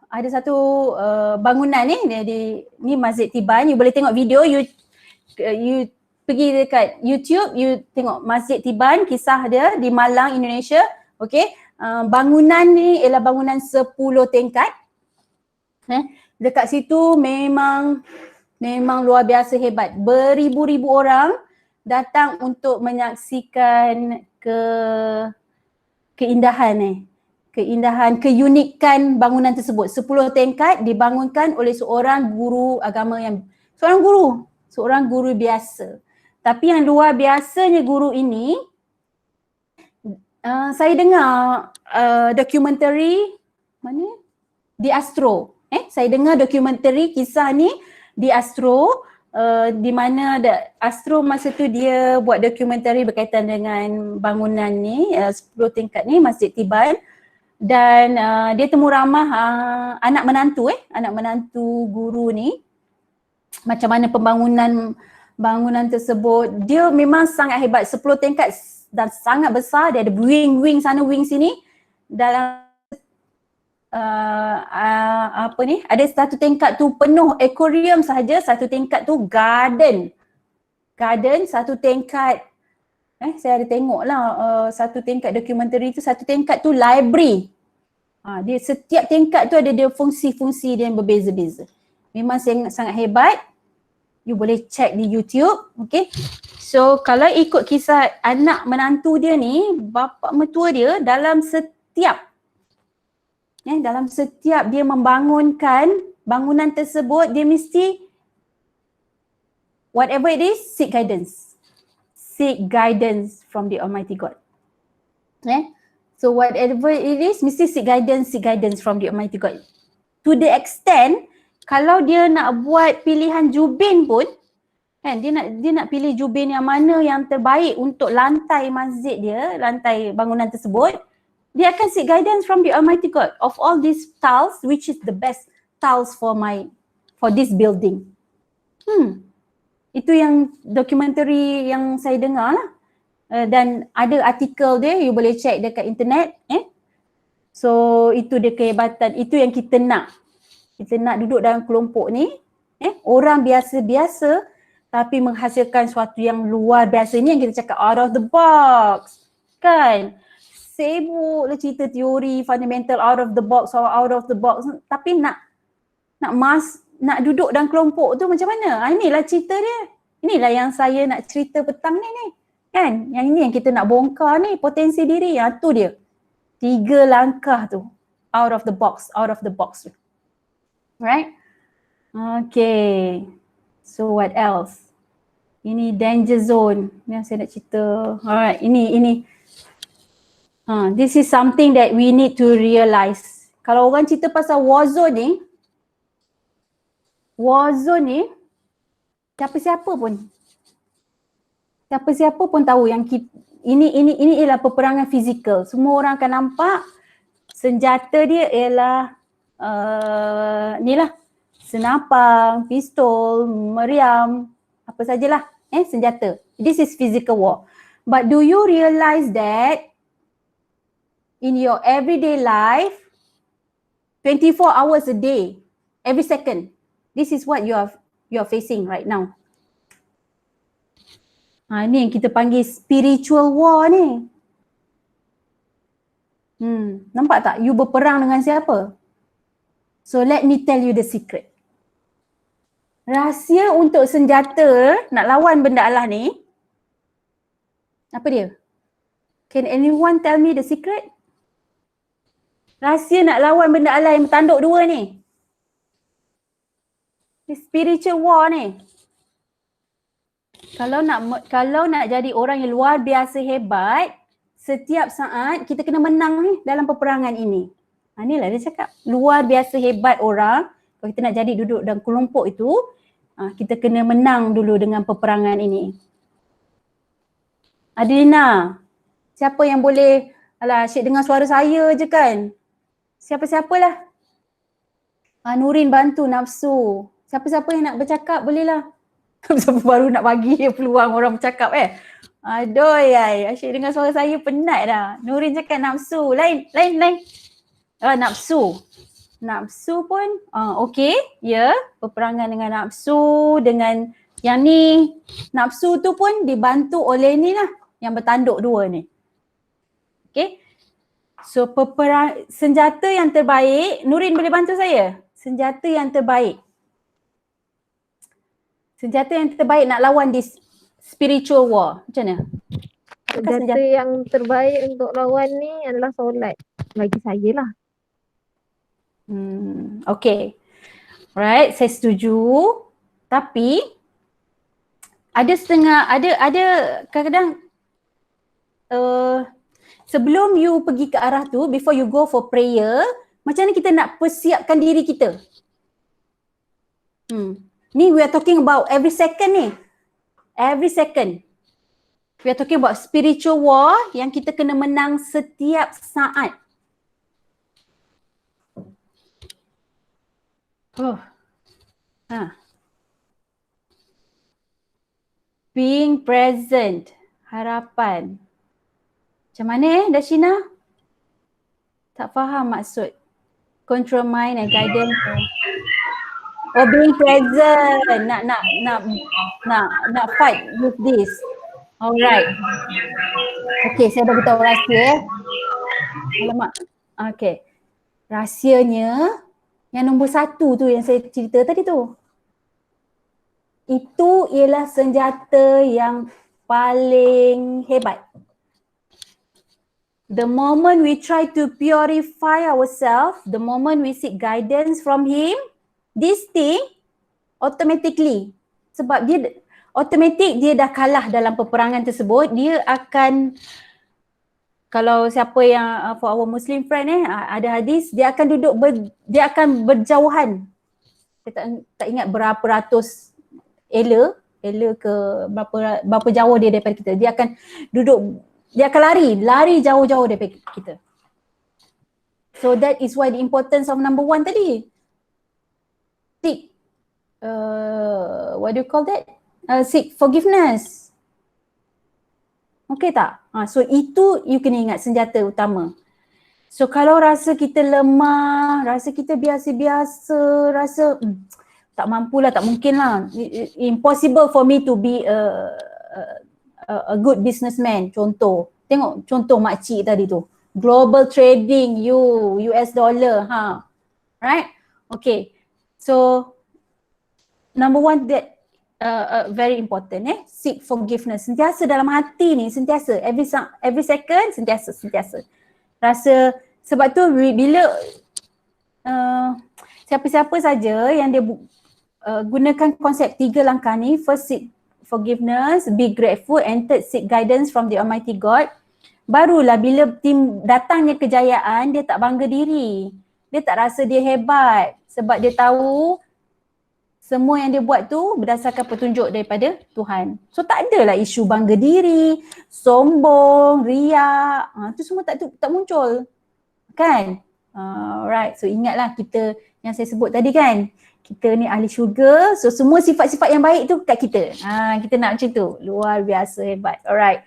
Ada satu bangunan ni Masjid Tiban. You boleh tengok video, you pergi dekat YouTube, you tengok Masjid Tiban, kisah dia di Malang, Indonesia. Okay. Bangunan ni ialah bangunan 10 tingkat. Dekat situ memang luar biasa hebat. Beribu-ribu orang datang untuk menyaksikan keunikan bangunan tersebut. 10 tingkat dibangunkan oleh seorang guru agama seorang guru biasa. Tapi yang luar biasanya guru ini, saya dengar dokumentari di Astro. Saya dengar dokumentari kisah ni di Astro, di mana Astro masa tu dia buat dokumentari berkaitan dengan bangunan ni, 10 tingkat ni, Masjid Tiban. Dan dia temu ramah anak menantu guru ni, macam mana bangunan tersebut. Dia memang sangat hebat, 10 tingkat dan sangat besar. Dia ada wing sana, wing sini. Dalam ada satu tingkat tu penuh aquarium sahaja, satu tingkat tu garden, satu tingkat saya ada tengok lah satu tingkat dokumentari tu, satu tingkat tu library. Dia setiap tingkat tu ada dia fungsi-fungsi dia yang berbeza-beza. Memang sangat hebat. You boleh check di YouTube, okay. So kalau ikut kisah anak menantu dia ni, bapa mertua dia dalam setiap dia membangunkan bangunan tersebut, dia mesti whatever it is, seek guidance from the Almighty God. So whatever it is, mesti seek guidance from the Almighty God. To the extent, kalau dia nak buat pilihan jubin pun, kan, dia nak pilih jubin yang mana yang terbaik untuk lantai masjid dia, lantai bangunan tersebut, dia akan seek guidance from the Almighty God. Of all these tiles, which is the best tiles for this building? Itu yang dokumentari yang saya dengar lah. dan ada artikel dia, you boleh check dekat internet. So itu dia kehebatan, itu yang kita nak. Kita nak duduk dalam kelompok ni, orang biasa-biasa tapi menghasilkan sesuatu yang luar biasa. Ni yang kita cakap out of the box. Kan? Sibuklah cerita teori fundamental out of the box or out of the box, tapi nak duduk dalam kelompok tu macam mana? Inilah cerita dia. Inilah yang saya nak cerita petang ni. Kan? Yang ini yang kita nak bongkar ni, potensi diri. Tu dia. 3 langkah tu. Out of the box. Right? Okay. So what else? Ini danger zone yang saya nak cerita. Alright, ini. This is something that we need to realize. Kalau orang cerita pasal war zone ni, siapa-siapa pun tahu yang ini ialah peperangan fizikal. Semua orang akan nampak senjata dia ialah inilah senapang, pistol, meriam, apa sajalah senjata. This is physical war. But do you realize that in your everyday life, 24 hours a day, every second, this is what you are facing right now. Ni yang kita panggil spiritual war ni. Nampak tak? You berperang dengan siapa? So let me tell you the secret. Rahsia untuk senjata nak lawan benda Allah ni, apa dia? Can anyone tell me the secret? Rahsia nak lawan benda Allah yang bertanduk 2 ni. The spiritual war ni. Kalau nak jadi orang yang luar biasa hebat, setiap saat kita kena menang ni dalam peperangan ini. Inilah dia cakap, luar biasa hebat orang. Kalau kita nak jadi duduk dalam kelompok itu, kita kena menang dulu dengan peperangan ini. Adelina, siapa yang boleh, asyik dengar suara saya je kan? Siapa-siapalah. Nurin bantu nafsu. Siapa-siapa yang nak bercakap bolehlah. Siapa baru nak bagi peluang orang bercakap Aduh, asyik dengar suara saya penat dah. Nurin cakap nafsu. Lain. Nafsu pun okey. Ya, peperangan dengan nafsu, dengan yang ni. Nafsu tu pun dibantu oleh ni lah, yang bertanduk 2 ni. Okey. So senjata yang terbaik, Nurin boleh bantu saya? Senjata yang terbaik nak lawan this spiritual war, macam mana? Senjata yang terbaik untuk lawan ni adalah solat. Bagi saya lah. Okay. Alright, saya setuju. Tapi ada kadang-kadang sebelum you pergi ke arah tu, before you go for prayer, macam mana kita nak persiapkan diri kita? Ni we are talking about every second ni. Every second. We are talking about spiritual war yang kita kena menang setiap saat. Being present. Harapan. Macam mana Dashina? Tak faham maksud. Control mind and guidance. Being present. Nak fight with this. Alright. Okay, saya dah beritahu rahsia. Alamak. Okay. Rahsianya yang nombor 1 tu yang saya cerita tadi tu. Itu ialah senjata yang paling hebat. The moment we try to purify ourselves, the moment we seek guidance from him, this thing automatically, sebab dia automatic dia dah kalah dalam peperangan tersebut, dia akan, kalau siapa yang for our Muslim friend ada hadis, dia akan dia akan berjauhan. Saya tak ingat berapa ratus ela ke berapa jauh dia daripada kita. Dia akan dia akan lari jauh-jauh daripada kita. So that is why the importance of number 1 tadi. Seek, what do you call that? Seek forgiveness. Okay tak? So itu you kena ingat senjata utama. So kalau rasa kita lemah, rasa kita biasa-biasa, rasa tak mampulah, tak mungkin lah. Impossible for me to be a good businessman. Contoh, tengok contoh makcik tadi tu. Global trading, US dollar, right? Okay, so number one that very important, seek forgiveness. Sentiasa dalam hati ni, sentiasa every second, sentiasa. Rasa, sebab tu bila siapa-siapa saja yang dia gunakan konsep 3 langkah ni, first seek forgiveness, be grateful, and third seek guidance from the Almighty God, barulah bila datangnya kejayaan, dia tak bangga diri. Dia tak rasa dia hebat sebab dia tahu semua yang dia buat tu berdasarkan petunjuk daripada Tuhan. So tak adalah isu bangga diri, sombong, riak, tu semua tak muncul. Kan? Right, so ingatlah kita yang saya sebut tadi kan, kita ni ahli syurga, so semua sifat-sifat yang baik tu kat kita. Kita nak macam tu, luar biasa hebat. Alright.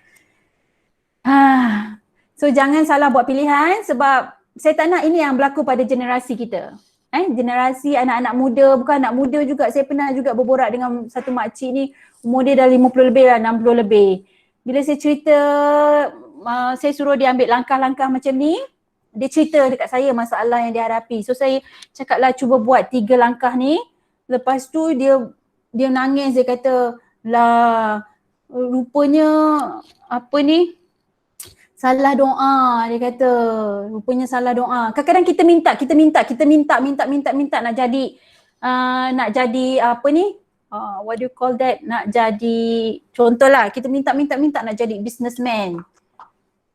So jangan salah buat pilihan sebab saya tak nak ini yang berlaku pada generasi kita. Generasi anak-anak muda, bukan anak muda juga, saya pernah juga berborak dengan satu makcik ni, umur dia dah 50 lebih lah, 60 lebih. Bila saya cerita, saya suruh dia ambil langkah-langkah macam ni, dia cerita dekat saya masalah yang dia hadapi. So saya cakaplah cuba buat 3 langkah ni. Lepas tu dia nangis, dia kata, lah rupanya apa ni, salah doa, dia kata. Rupanya salah doa. Kadang-kadang kita minta nak jadi apa ni? What do you call that? Nak jadi, contohlah kita minta nak jadi businessman.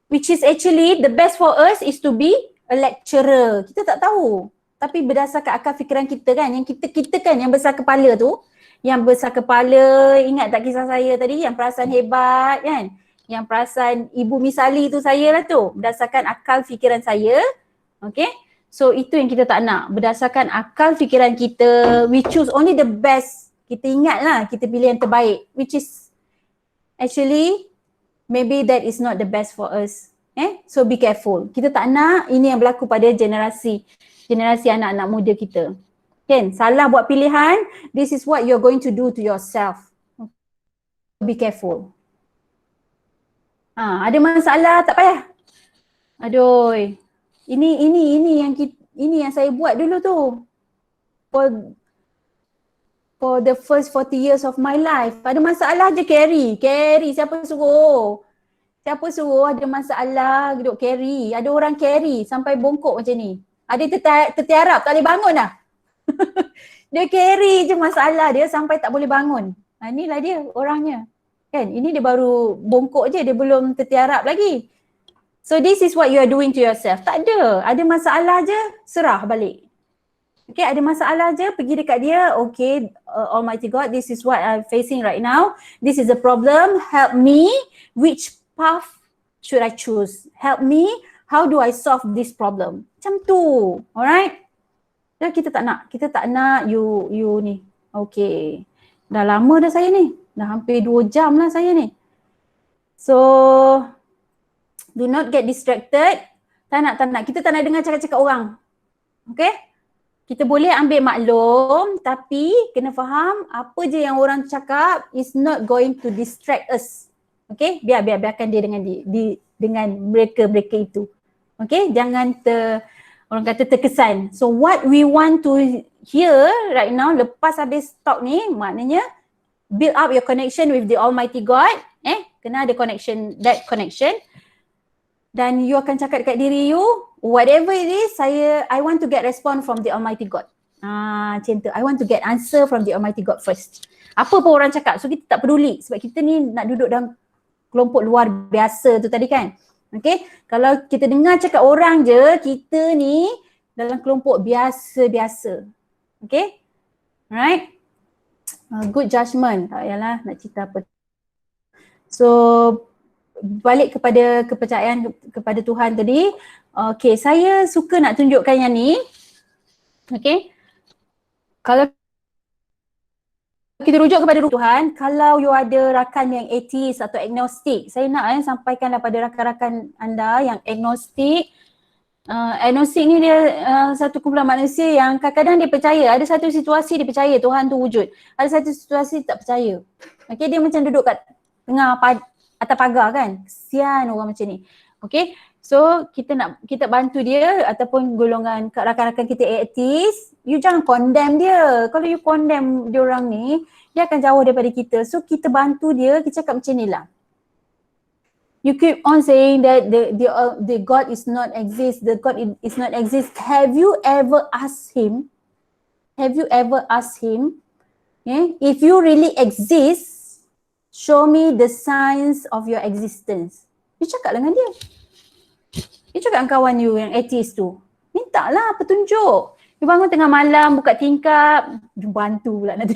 Which is actually the best for us is to be a lecturer. Kita tak tahu. Tapi berdasarkan akal fikiran kita kan, yang kita kan yang besar kepala tu, yang besar kepala, ingat tak kisah saya tadi yang perasan hebat kan? Yang perasan Ibu Misali tu saya lah tu, berdasarkan akal fikiran saya. Okay, so itu yang kita tak nak. Berdasarkan akal fikiran kita, we choose only the best. Kita ingat lah, kita pilih yang terbaik, which is actually maybe that is not the best for us. So be careful. Kita tak nak ini yang berlaku pada generasi anak-anak muda kita. Kan, salah buat pilihan, this is what you're going to do to yourself. Be careful. Ada masalah, tak payah. Aduh, ini yang saya buat dulu tu. For the first 40 years of my life. Ada masalah je carry. Siapa suruh ada masalah duduk carry. Ada orang carry sampai bongkok macam ni. Ada tertiarap, tak boleh bangun dah. Dia carry je masalah dia sampai tak boleh bangun. Inilah dia orangnya. Kan, ini dia baru bongkok je, dia belum tertiarap lagi. So this is what you are doing to yourself. Tak ada masalah je, serah balik. Okay, ada masalah je, pergi dekat dia, okay, Almighty God, this is what I'm facing right now. This is a problem, help me. Which path should I choose? Help me, how do I solve this problem? Macam tu, alright? Dan kita tak nak you ni. Okay, dah lama dah saya ni. Dah hampir 2 jam lah saya ni. So, do not get distracted. Tak nak. Kita tak nak dengar cakap-cakap orang. Okay? Kita boleh ambil maklum tapi kena faham apa je yang orang cakap is not going to distract us. Okay? Biarkan dia dengan mereka itu. Okay? Jangan orang kata terkesan. So, what we want to hear right now lepas habis talk ni maknanya build up your connection with the Almighty God. Kena ada that connection. Dan you akan cakap dekat diri you, whatever it is, I want to get response from the Almighty God. Macam tu. I want to get answer from the Almighty God first. Apa pun orang cakap, so kita tak peduli sebab kita ni nak duduk dalam kelompok luar biasa tu tadi kan. Okay, kalau kita dengar cakap orang je, kita ni dalam kelompok biasa-biasa. Okay, alright. Good judgment. Tak payahlah nak cerita apa. So balik kepada kepercayaan kepada Tuhan tadi. Okay, saya suka nak tunjukkan yang ni. Okay, kalau kita rujuk kepada Tuhan. Kalau you ada rakan yang atheist atau agnostik, saya nak sampaikanlah pada rakan-rakan anda yang agnostik. Agnostik ni dia satu kumpulan manusia yang kadang-kadang dia percaya, ada satu situasi dia percaya Tuhan tu wujud, ada satu situasi tak percaya. Okay, dia macam duduk kat tengah atas pagar kan, kesian orang macam ni. Okay, so kita bantu dia ataupun golongan rakan-rakan kita atheist, you jangan condemn dia. Kalau you condemn dia orang ni, dia akan jauh daripada kita. So kita bantu dia, kita cakap macam ni lah. You keep on saying that the God is not exist, the God is not exist. Have you ever asked him? Have you ever asked him? Yeah? If you really exist, show me the signs of your existence. You cakap dengan dia. You cakap dengan kawan you yang atheist tu. Mintalah petunjuk. You bangun tengah malam, buka tingkap, bantu pula nanti.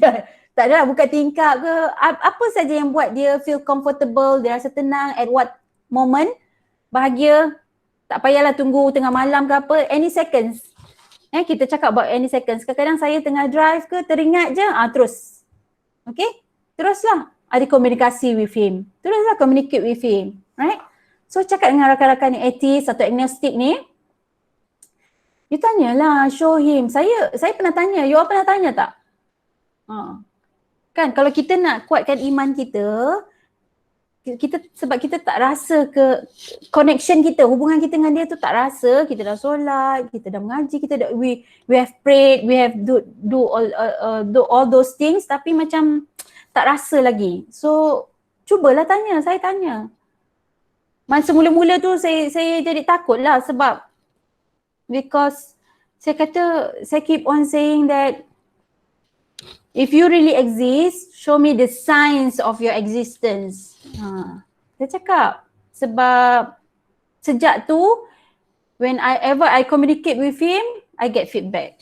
Tak adalah buka tingkap ke, apa saja yang buat dia feel comfortable, dia rasa tenang at what moment, bahagia, tak payahlah tunggu tengah malam ke apa, any seconds. Kita cakap about any seconds. Kadang-kadang saya tengah drive ke, teringat je, terus. Okay, teruslah ada komunikasi with him. Teruslah communicate with him, right? So cakap dengan rakan-rakan yang atheist atau agnostic ni, you tanyalah, show him. Saya pernah tanya, you all pernah tanya tak? Kan kalau kita nak kuatkan iman kita sebab kita tak rasa ke connection kita, hubungan kita dengan dia tu tak rasa, kita dah solat, kita dah mengaji, kita dah we have prayed, we have do all those things tapi macam tak rasa lagi. So cubalah tanya, saya tanya. Masa mula-mula tu saya jadi takut lah sebab because saya keep on saying that if you really exist, show me the signs of your existence. Saya cakap sebab sejak tu when I communicate with him, I get feedback.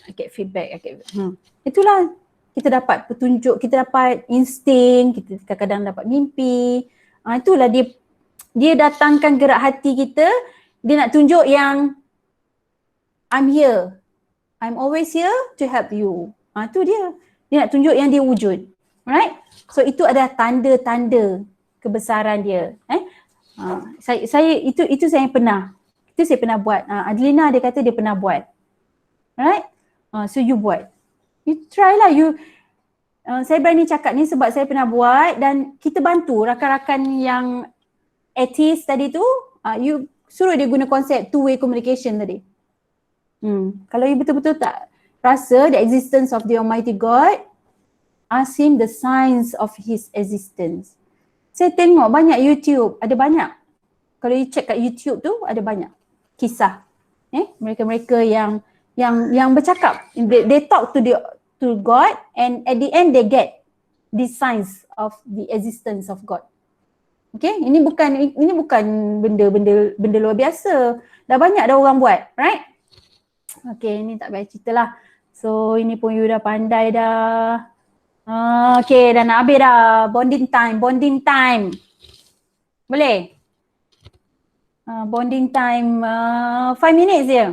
Itulah kita dapat petunjuk, kita dapat insting, kita kadang-kadang dapat mimpi. Itulah dia datangkan gerak hati kita, dia nak tunjuk yang I'm here. I'm always here to help you. Itu dia. Dia nak tunjuk yang dia wujud. Right? So itu adalah tanda-tanda kebesaran dia. Saya itu saya pernah. Itu saya pernah buat. Adelina dia kata dia pernah buat. Right? So you buat. You try lah. Saya berani cakap ni sebab saya pernah buat dan kita bantu rakan-rakan yang atheist tadi tu, you suruh dia guna konsep two-way communication tadi. Kalau you betul-betul tak rasa the existence of the Almighty God, ask him the signs of his existence. Saya tengok banyak YouTube, ada banyak. Kalau you check kat YouTube tu ada banyak kisah. Mereka-mereka yang bercakap, they talk to God and at the end they get the signs of the existence of God. Okay, ini bukan benda luar biasa. Dah banyak dah orang buat, right? Okay, ini tak payah cerita lah. So ini pun you dah pandai dah. Okay, dah nak habis dah. Bonding time. Boleh? Bonding time 5 minutes je.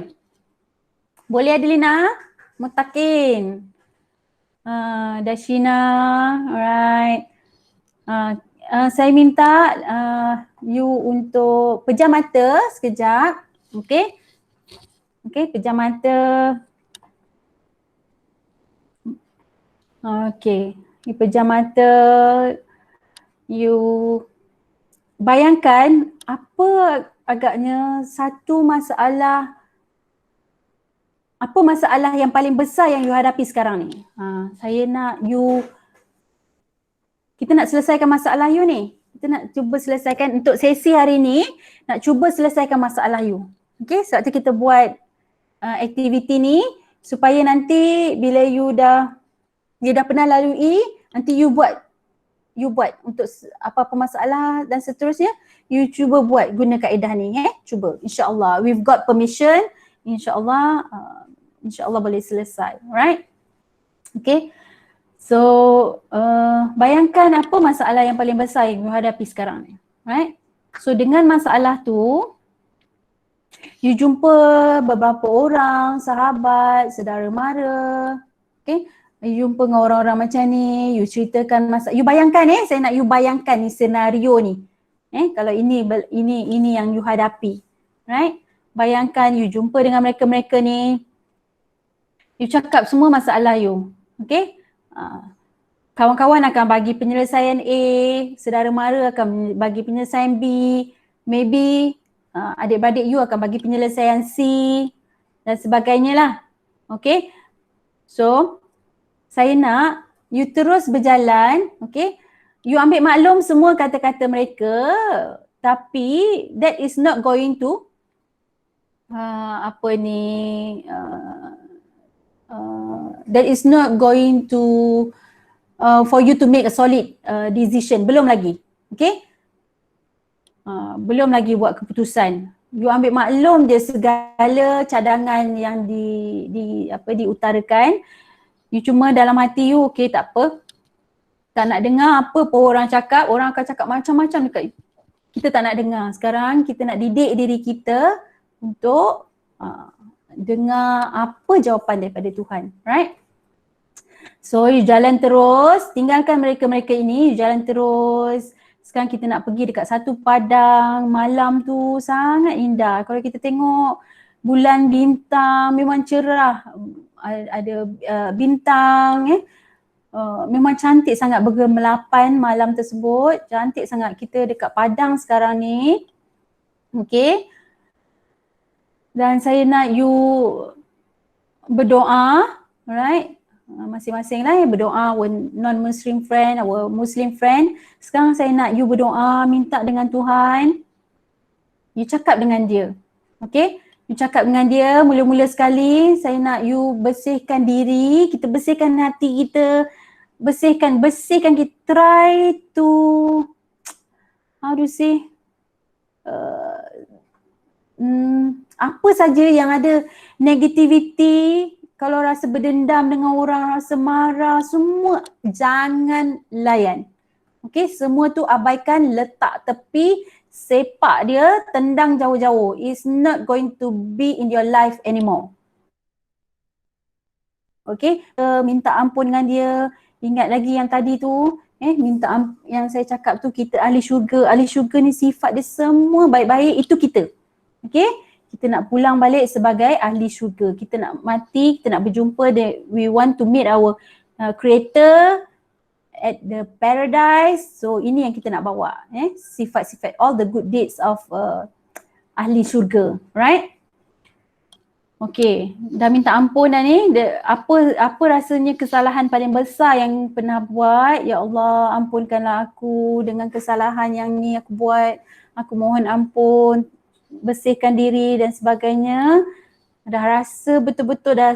Boleh Adelina? Mutakin. Dashina, alright. Saya minta you untuk pejam mata sekejap. Okay, pejam mata. Okay, you pejam mata. You bayangkan apa agaknya satu masalah, apa masalah yang paling besar yang you hadapi sekarang ni. Saya nak you, kita nak selesaikan masalah you ni. Kita nak cuba selesaikan untuk sesi hari ni, nak cuba selesaikan masalah you. Okay, sebab tu kita buat aktiviti ni supaya nanti bila dia dah pernah lalui, nanti you buat untuk apa-apa masalah dan seterusnya, you cuba buat guna kaedah ni. Cuba, insyaAllah. We've got permission, insyaAllah boleh selesai. Right? Okay. So, bayangkan apa masalah yang paling besar yang you hadapi sekarang ni. Right? So, dengan masalah tu, you jumpa beberapa orang, sahabat, saudara mara, okay, You jumpa dengan orang-orang macam ni, you ceritakan masalah. You bayangkan saya nak you bayangkan ni senario ni. Kalau ini yang you hadapi. Right? Bayangkan you jumpa dengan mereka-mereka ni. You cakap semua masalah you. Okay? Kawan-kawan akan bagi penyelesaian A, saudara mara akan bagi penyelesaian B, maybe adik-beradik you akan bagi penyelesaian C dan sebagainya lah. Okay? So, saya nak you terus berjalan, okay? You ambil maklum semua kata-kata mereka, tapi that is not going to that is not going to for you to make a solid decision. Belum lagi, okay? Belum lagi buat keputusan. You ambil maklum je segala cadangan yang diutarakan. You cuma dalam hati you, okay tak apa. Tak nak dengar apa pun orang cakap. Orang akan cakap macam-macam dekat kita, tak nak dengar. Sekarang kita nak didik diri kita untuk dengar apa jawapan daripada Tuhan. Right? So you jalan terus. Tinggalkan mereka-mereka ini. You jalan terus. Sekarang kita nak pergi dekat satu padang. Malam tu sangat indah. Kalau kita tengok bulan bintang memang cerah. Ada bintang memang cantik sangat bergemelapan malam tersebut. Cantik sangat kita dekat padang sekarang ni. Okay. Dan saya nak you berdoa, right? Masing-masing lah berdoa, our non-Muslim friend, our Muslim friend. Sekarang saya nak you berdoa, minta dengan Tuhan. You cakap dengan dia. Okay. You cakap dengan dia, mula-mula sekali saya nak you bersihkan diri, kita bersihkan hati kita, bersihkan kita, try to, how to say, apa saja yang ada negativity, kalau rasa berdendam dengan orang, rasa marah, semua jangan layan. Okay, semua tu abaikan, letak tepi, sepak dia, tendang jauh-jauh. It's not going to be in your life anymore. Okay, minta ampun dengan dia. Ingat lagi yang tadi tu, yang saya cakap tu, kita ahli syurga. Ahli syurga ni sifat dia semua baik-baik, itu kita. Okay, kita nak pulang balik sebagai ahli syurga. Kita nak mati, kita nak berjumpa, we want to meet our creator at the paradise. So ini yang kita nak bawa, sifat-sifat, all the good deeds of ahli syurga, right? Okay, dah minta ampun dah ni. Apa rasanya kesalahan paling besar yang pernah buat? Ya Allah, ampunkanlah aku dengan kesalahan yang ni aku buat. Aku mohon ampun, bersihkan diri dan sebagainya. Dah rasa betul-betul dah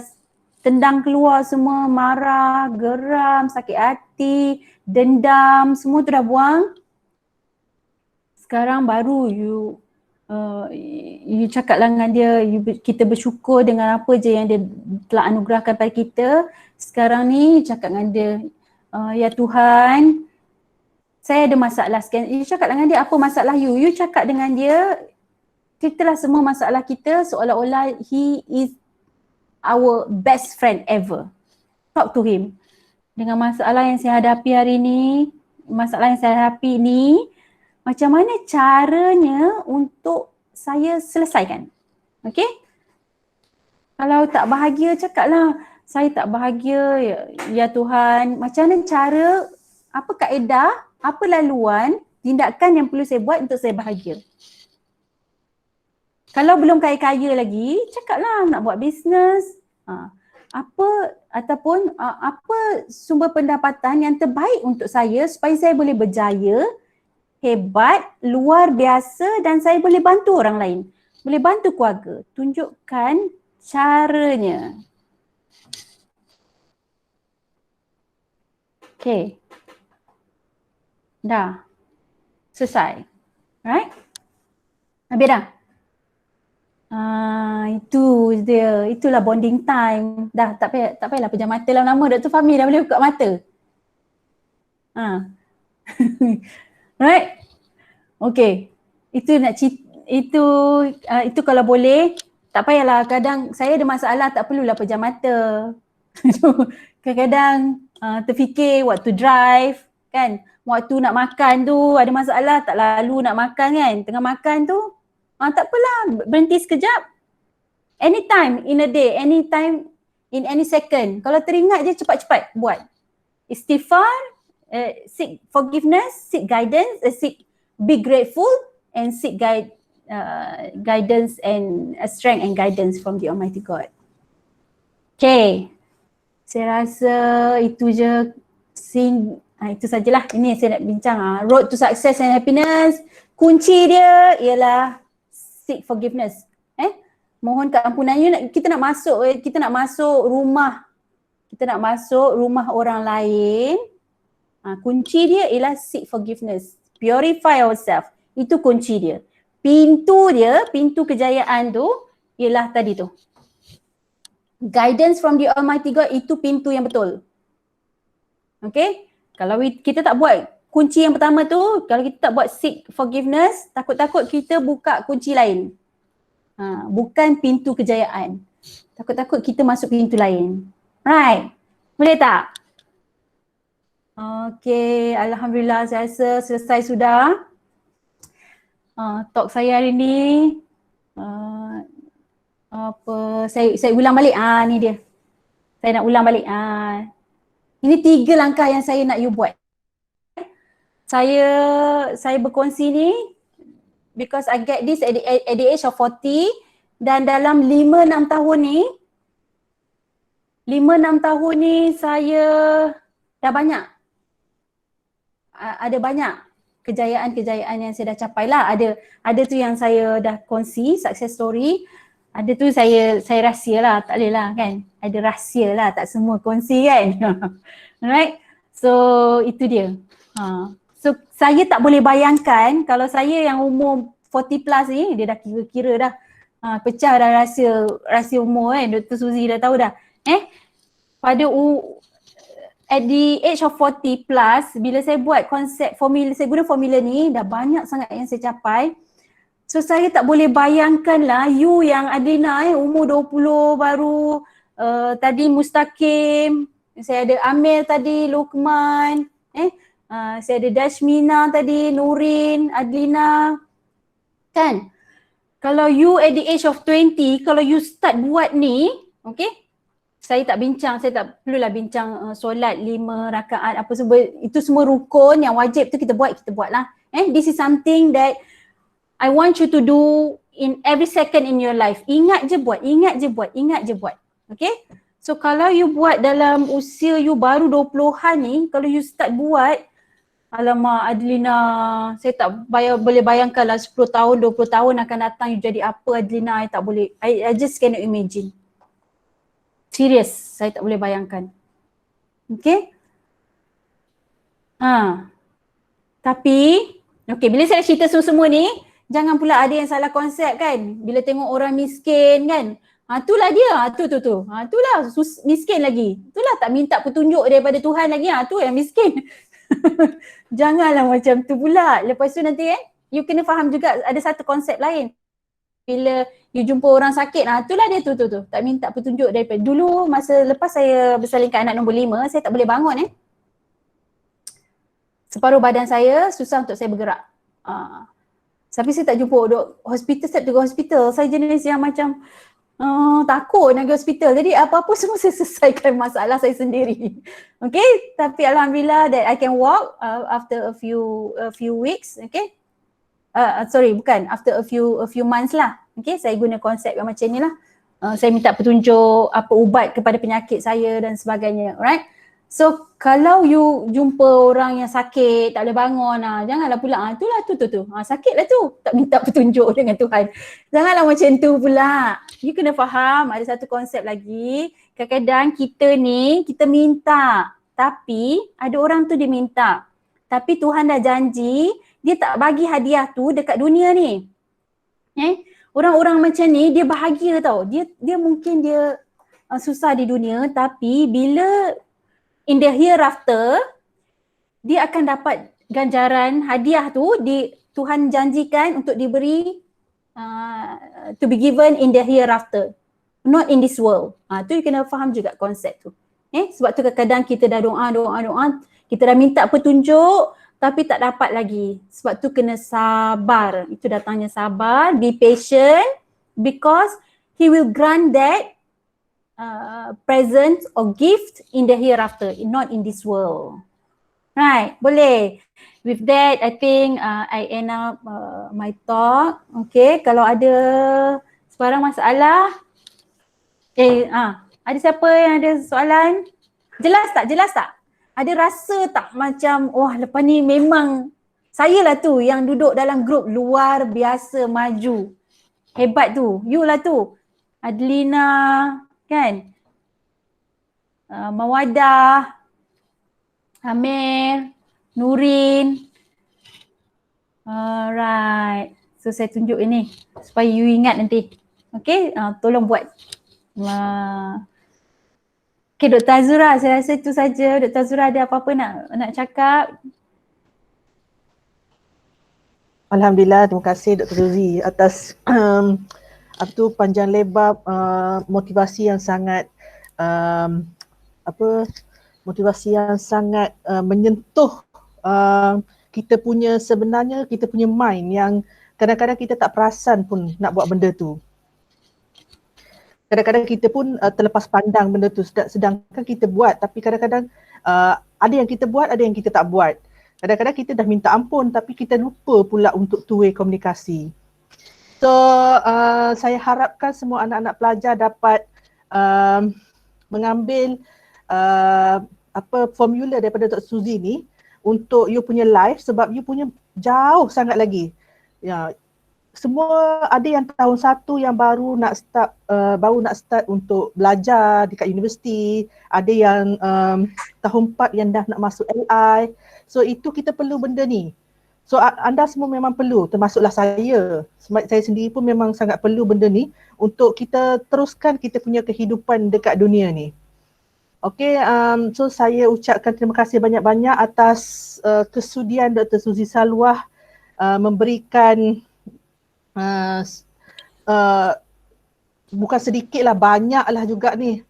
tendang keluar semua, marah, geram, sakit hati, dendam, semua tu dah buang. Sekarang baru you cakaplah dengan dia, kita bersyukur dengan apa je yang dia telah anugerahkan pada kita. Sekarang ni cakap dengan dia, ya Tuhan, saya ada masalah sekian. You cakap dengan dia apa masalah you. You cakap dengan dia, ceritalah semua masalah kita seolah-olah he is our best friend ever. Talk to him. Dengan masalah yang saya hadapi hari ni, masalah yang saya hadapi ni, macam mana caranya untuk saya selesaikan. Okay? Kalau tak bahagia, cakaplah, saya tak bahagia, ya Tuhan. Macam mana cara, apa kaedah, apa laluan, tindakan yang perlu saya buat untuk saya bahagia. Kalau belum kaya-kaya lagi, cakaplah nak buat bisnes. Apa sumber pendapatan yang terbaik untuk saya supaya saya boleh berjaya, hebat, luar biasa dan saya boleh bantu orang lain. Boleh bantu keluarga. Tunjukkan caranya. Okay. Dah. Selesai. Right? Habis dah? Itu dia. Itulah bonding time. Dah tak payahlah pejam mata lama-lama. Dr. Fahmi dah boleh buka mata. Right? Okay. Itu kalau boleh, tak payahlah, kadang saya ada masalah tak perlulah pejam mata. Kadang-kadang terfikir waktu drive kan, waktu nak makan tu ada masalah, tak lalu nak makan kan. Tengah makan tu tak apalah, berhenti sekejap. Anytime in a day, anytime in any second. Kalau teringat je cepat-cepat buat. Istighfar, seek forgiveness, seek guidance, be grateful and seek guidance and strength and guidance from the Almighty God. Okay. Saya rasa itu je. Itu sajalah. Ini yang saya nak bincang. Road to success and happiness. Kunci dia ialah seek forgiveness. Mohon keampunan. Kita nak masuk rumah. Kita nak masuk rumah orang lain. Kunci dia ialah seek forgiveness. Purify ourselves. Itu kunci dia. Pintu kejayaan tu ialah tadi tu. Guidance from the Almighty God, itu pintu yang betul. Okay? Kalau kita tak buat kunci yang pertama tu, kalau kita tak buat seek forgiveness, takut-takut kita buka kunci lain. Bukan pintu kejayaan. Takut-takut kita masuk pintu lain. Right? Boleh tak? Okay, Alhamdulillah saya rasa selesai sudah. Talk saya hari ni. Saya ulang balik. Ni dia. Saya nak ulang balik. Ini 3 langkah yang saya nak you buat. Saya berkongsi ni because I get this at the age of 40, dan dalam 5-6 tahun ni saya dah banyak. Ada banyak kejayaan-kejayaan yang saya dah capai lah. Ada tu yang saya dah kongsi, success story. Ada tu saya rahsia lah, tak boleh lah kan. Ada rahsia lah, tak semua kongsi kan. Alright, so itu dia. So saya tak boleh bayangkan kalau saya yang umur 40 plus ni, dia dah kira-kira dah pecah dah rahsia umur kan. Dr. Suzy dah tahu dah. At the age of 40 plus, bila saya buat konsep formula, saya guna formula ni, dah banyak sangat yang saya capai. So saya tak boleh bayangkan lah you yang Adlina umur 20 baru, tadi Mustaqim, saya ada Amir tadi, Luqman, saya ada Dashmina tadi, Nurin, Adlina. Kan? Kalau you at the age of 20, kalau you start buat ni, okay? Saya tak perlulah bincang solat 5 rakaat apa semua, itu semua rukun yang wajib tu kita buat lah. This is something that I want you to do in every second in your life. Ingat je buat. Okay? So kalau you buat dalam usia you baru 20-an ni, kalau you start buat, alamak Adlina, saya tak boleh bayangkan lah 10 tahun, 20 tahun akan datang you jadi apa Adlina, I tak boleh. I just cannot imagine. Serius, saya tak boleh bayangkan. Okay? Tapi, okay, bila saya cerita semua ni, jangan pula ada yang salah konsep kan. Bila tengok orang miskin kan, itulah dia, itulah miskin lagi. Itulah tak minta petunjuk daripada Tuhan lagi, tu yang miskin. Janganlah macam tu pula. Lepas tu nanti you kena faham juga ada satu konsep lain. Bila you jumpa orang sakit, itulah dia tu. Tak minta petunjuk daripada dulu. Masa lepas saya bersalin anak nombor 5, saya tak boleh bangun separuh badan saya susah untuk saya bergerak. Tapi saya tak jumpa hospital, step to go hospital. Saya jenis yang macam takut nak pergi hospital. Jadi apa-apa semua saya selesaikan masalah saya sendiri. Okay, tapi Alhamdulillah that I can walk after a few weeks. Okay, after a few months lah. Okay, saya guna konsep yang macam ni lah. Saya minta petunjuk apa ubat kepada penyakit saya dan sebagainya. Alright. So kalau you jumpa orang yang sakit, tak boleh bangun, janganlah pula itulah tu. Sakitlah tu, tak minta petunjuk dengan Tuhan. Janganlah macam tu pula. You kena faham ada satu konsep lagi. Kadang-kadang kita minta, tapi ada orang tu dia minta. Tapi Tuhan dah janji, dia tak bagi hadiah tu dekat dunia ni. Orang-orang macam ni dia bahagia tau. Dia mungkin dia susah di dunia, tapi bila in the hereafter, dia akan dapat ganjaran hadiah tu, Tuhan janjikan untuk diberi, to be given in the hereafter, not in this world. Tu you kena faham juga konsep tu. Sebab tu kadang-kadang kita dah doa, kita dah minta petunjuk tapi tak dapat lagi. Sebab tu kena sabar. Itu datangnya sabar, be patient because he will grant that present or gift in the hereafter, not in this world. Right, boleh. With that, I think I end up my talk. Okay, kalau ada sebarang masalah, ada siapa yang ada soalan? Jelas tak? Ada rasa tak macam, wah lepas ni memang saya lah tu yang duduk dalam grup luar biasa maju. Hebat tu, you lah tu. Adlina, kan? Mawadah, Amir, Nurin. Alright. So saya tunjuk ini supaya you ingat nanti. Okay, tolong buat. Okay, Dr. Azura, saya rasa itu saja. Dr. Azura ada apa-apa nak cakap? Alhamdulillah, terima kasih Dr. Suzy atas panjang lebar motivasi yang sangat menyentuh kita punya mind yang kadang-kadang kita tak perasan pun nak buat benda tu. Kadang-kadang kita pun terlepas pandang benda tu sedangkan kita buat, tapi kadang-kadang ada yang kita buat, ada yang kita tak buat. Kadang-kadang kita dah minta ampun tapi kita lupa pula untuk two-way komunikasi. So saya harapkan semua anak-anak pelajar dapat mengambil formula daripada Dr. Suzy ni untuk you punya life, sebab you punya jauh sangat lagi. Ya, semua ada yang tahun 1 yang baru nak start untuk belajar dekat universiti, ada yang tahun 4 yang dah nak masuk LI. So itu kita perlu benda ni. So anda semua memang perlu, termasuklah saya. Saya sendiri pun memang sangat perlu benda ni untuk kita teruskan kita punya kehidupan dekat dunia ni. Okay, so saya ucapkan terima kasih banyak-banyak atas kesudian Dr. Suzy Salwah memberikan bukan sedikit lah, banyak lah juga ni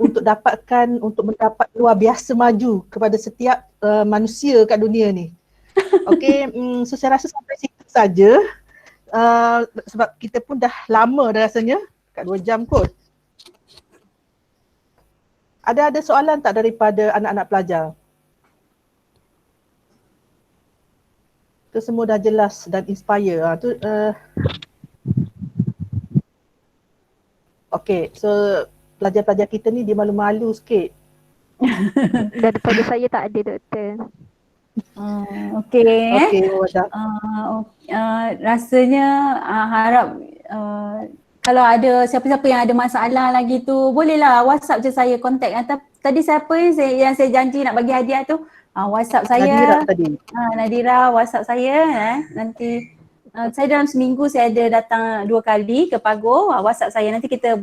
untuk mendapat luar biasa maju kepada setiap manusia kat dunia ni. Okay, so saya rasa sampai situ saja sebab kita pun dah lama dah rasanya, kat 2 jam kot. Ada soalan tak daripada anak-anak pelajar? Itu semua dah jelas dan inspire. Okay, so pelajar-pelajar kita ni dia malu-malu sikit. Daripada saya tak ada, doktor. Okay. Okay, rasanya harap kalau ada siapa-siapa yang ada masalah lagi tu, bolehlah WhatsApp je saya, contact. Tadi siapa yang saya janji nak bagi hadiah tu? WhatsApp saya. Nadira tadi. Nadira WhatsApp saya. Nanti saya dalam seminggu saya ada datang 2 kali ke Pago. WhatsApp saya, nanti kita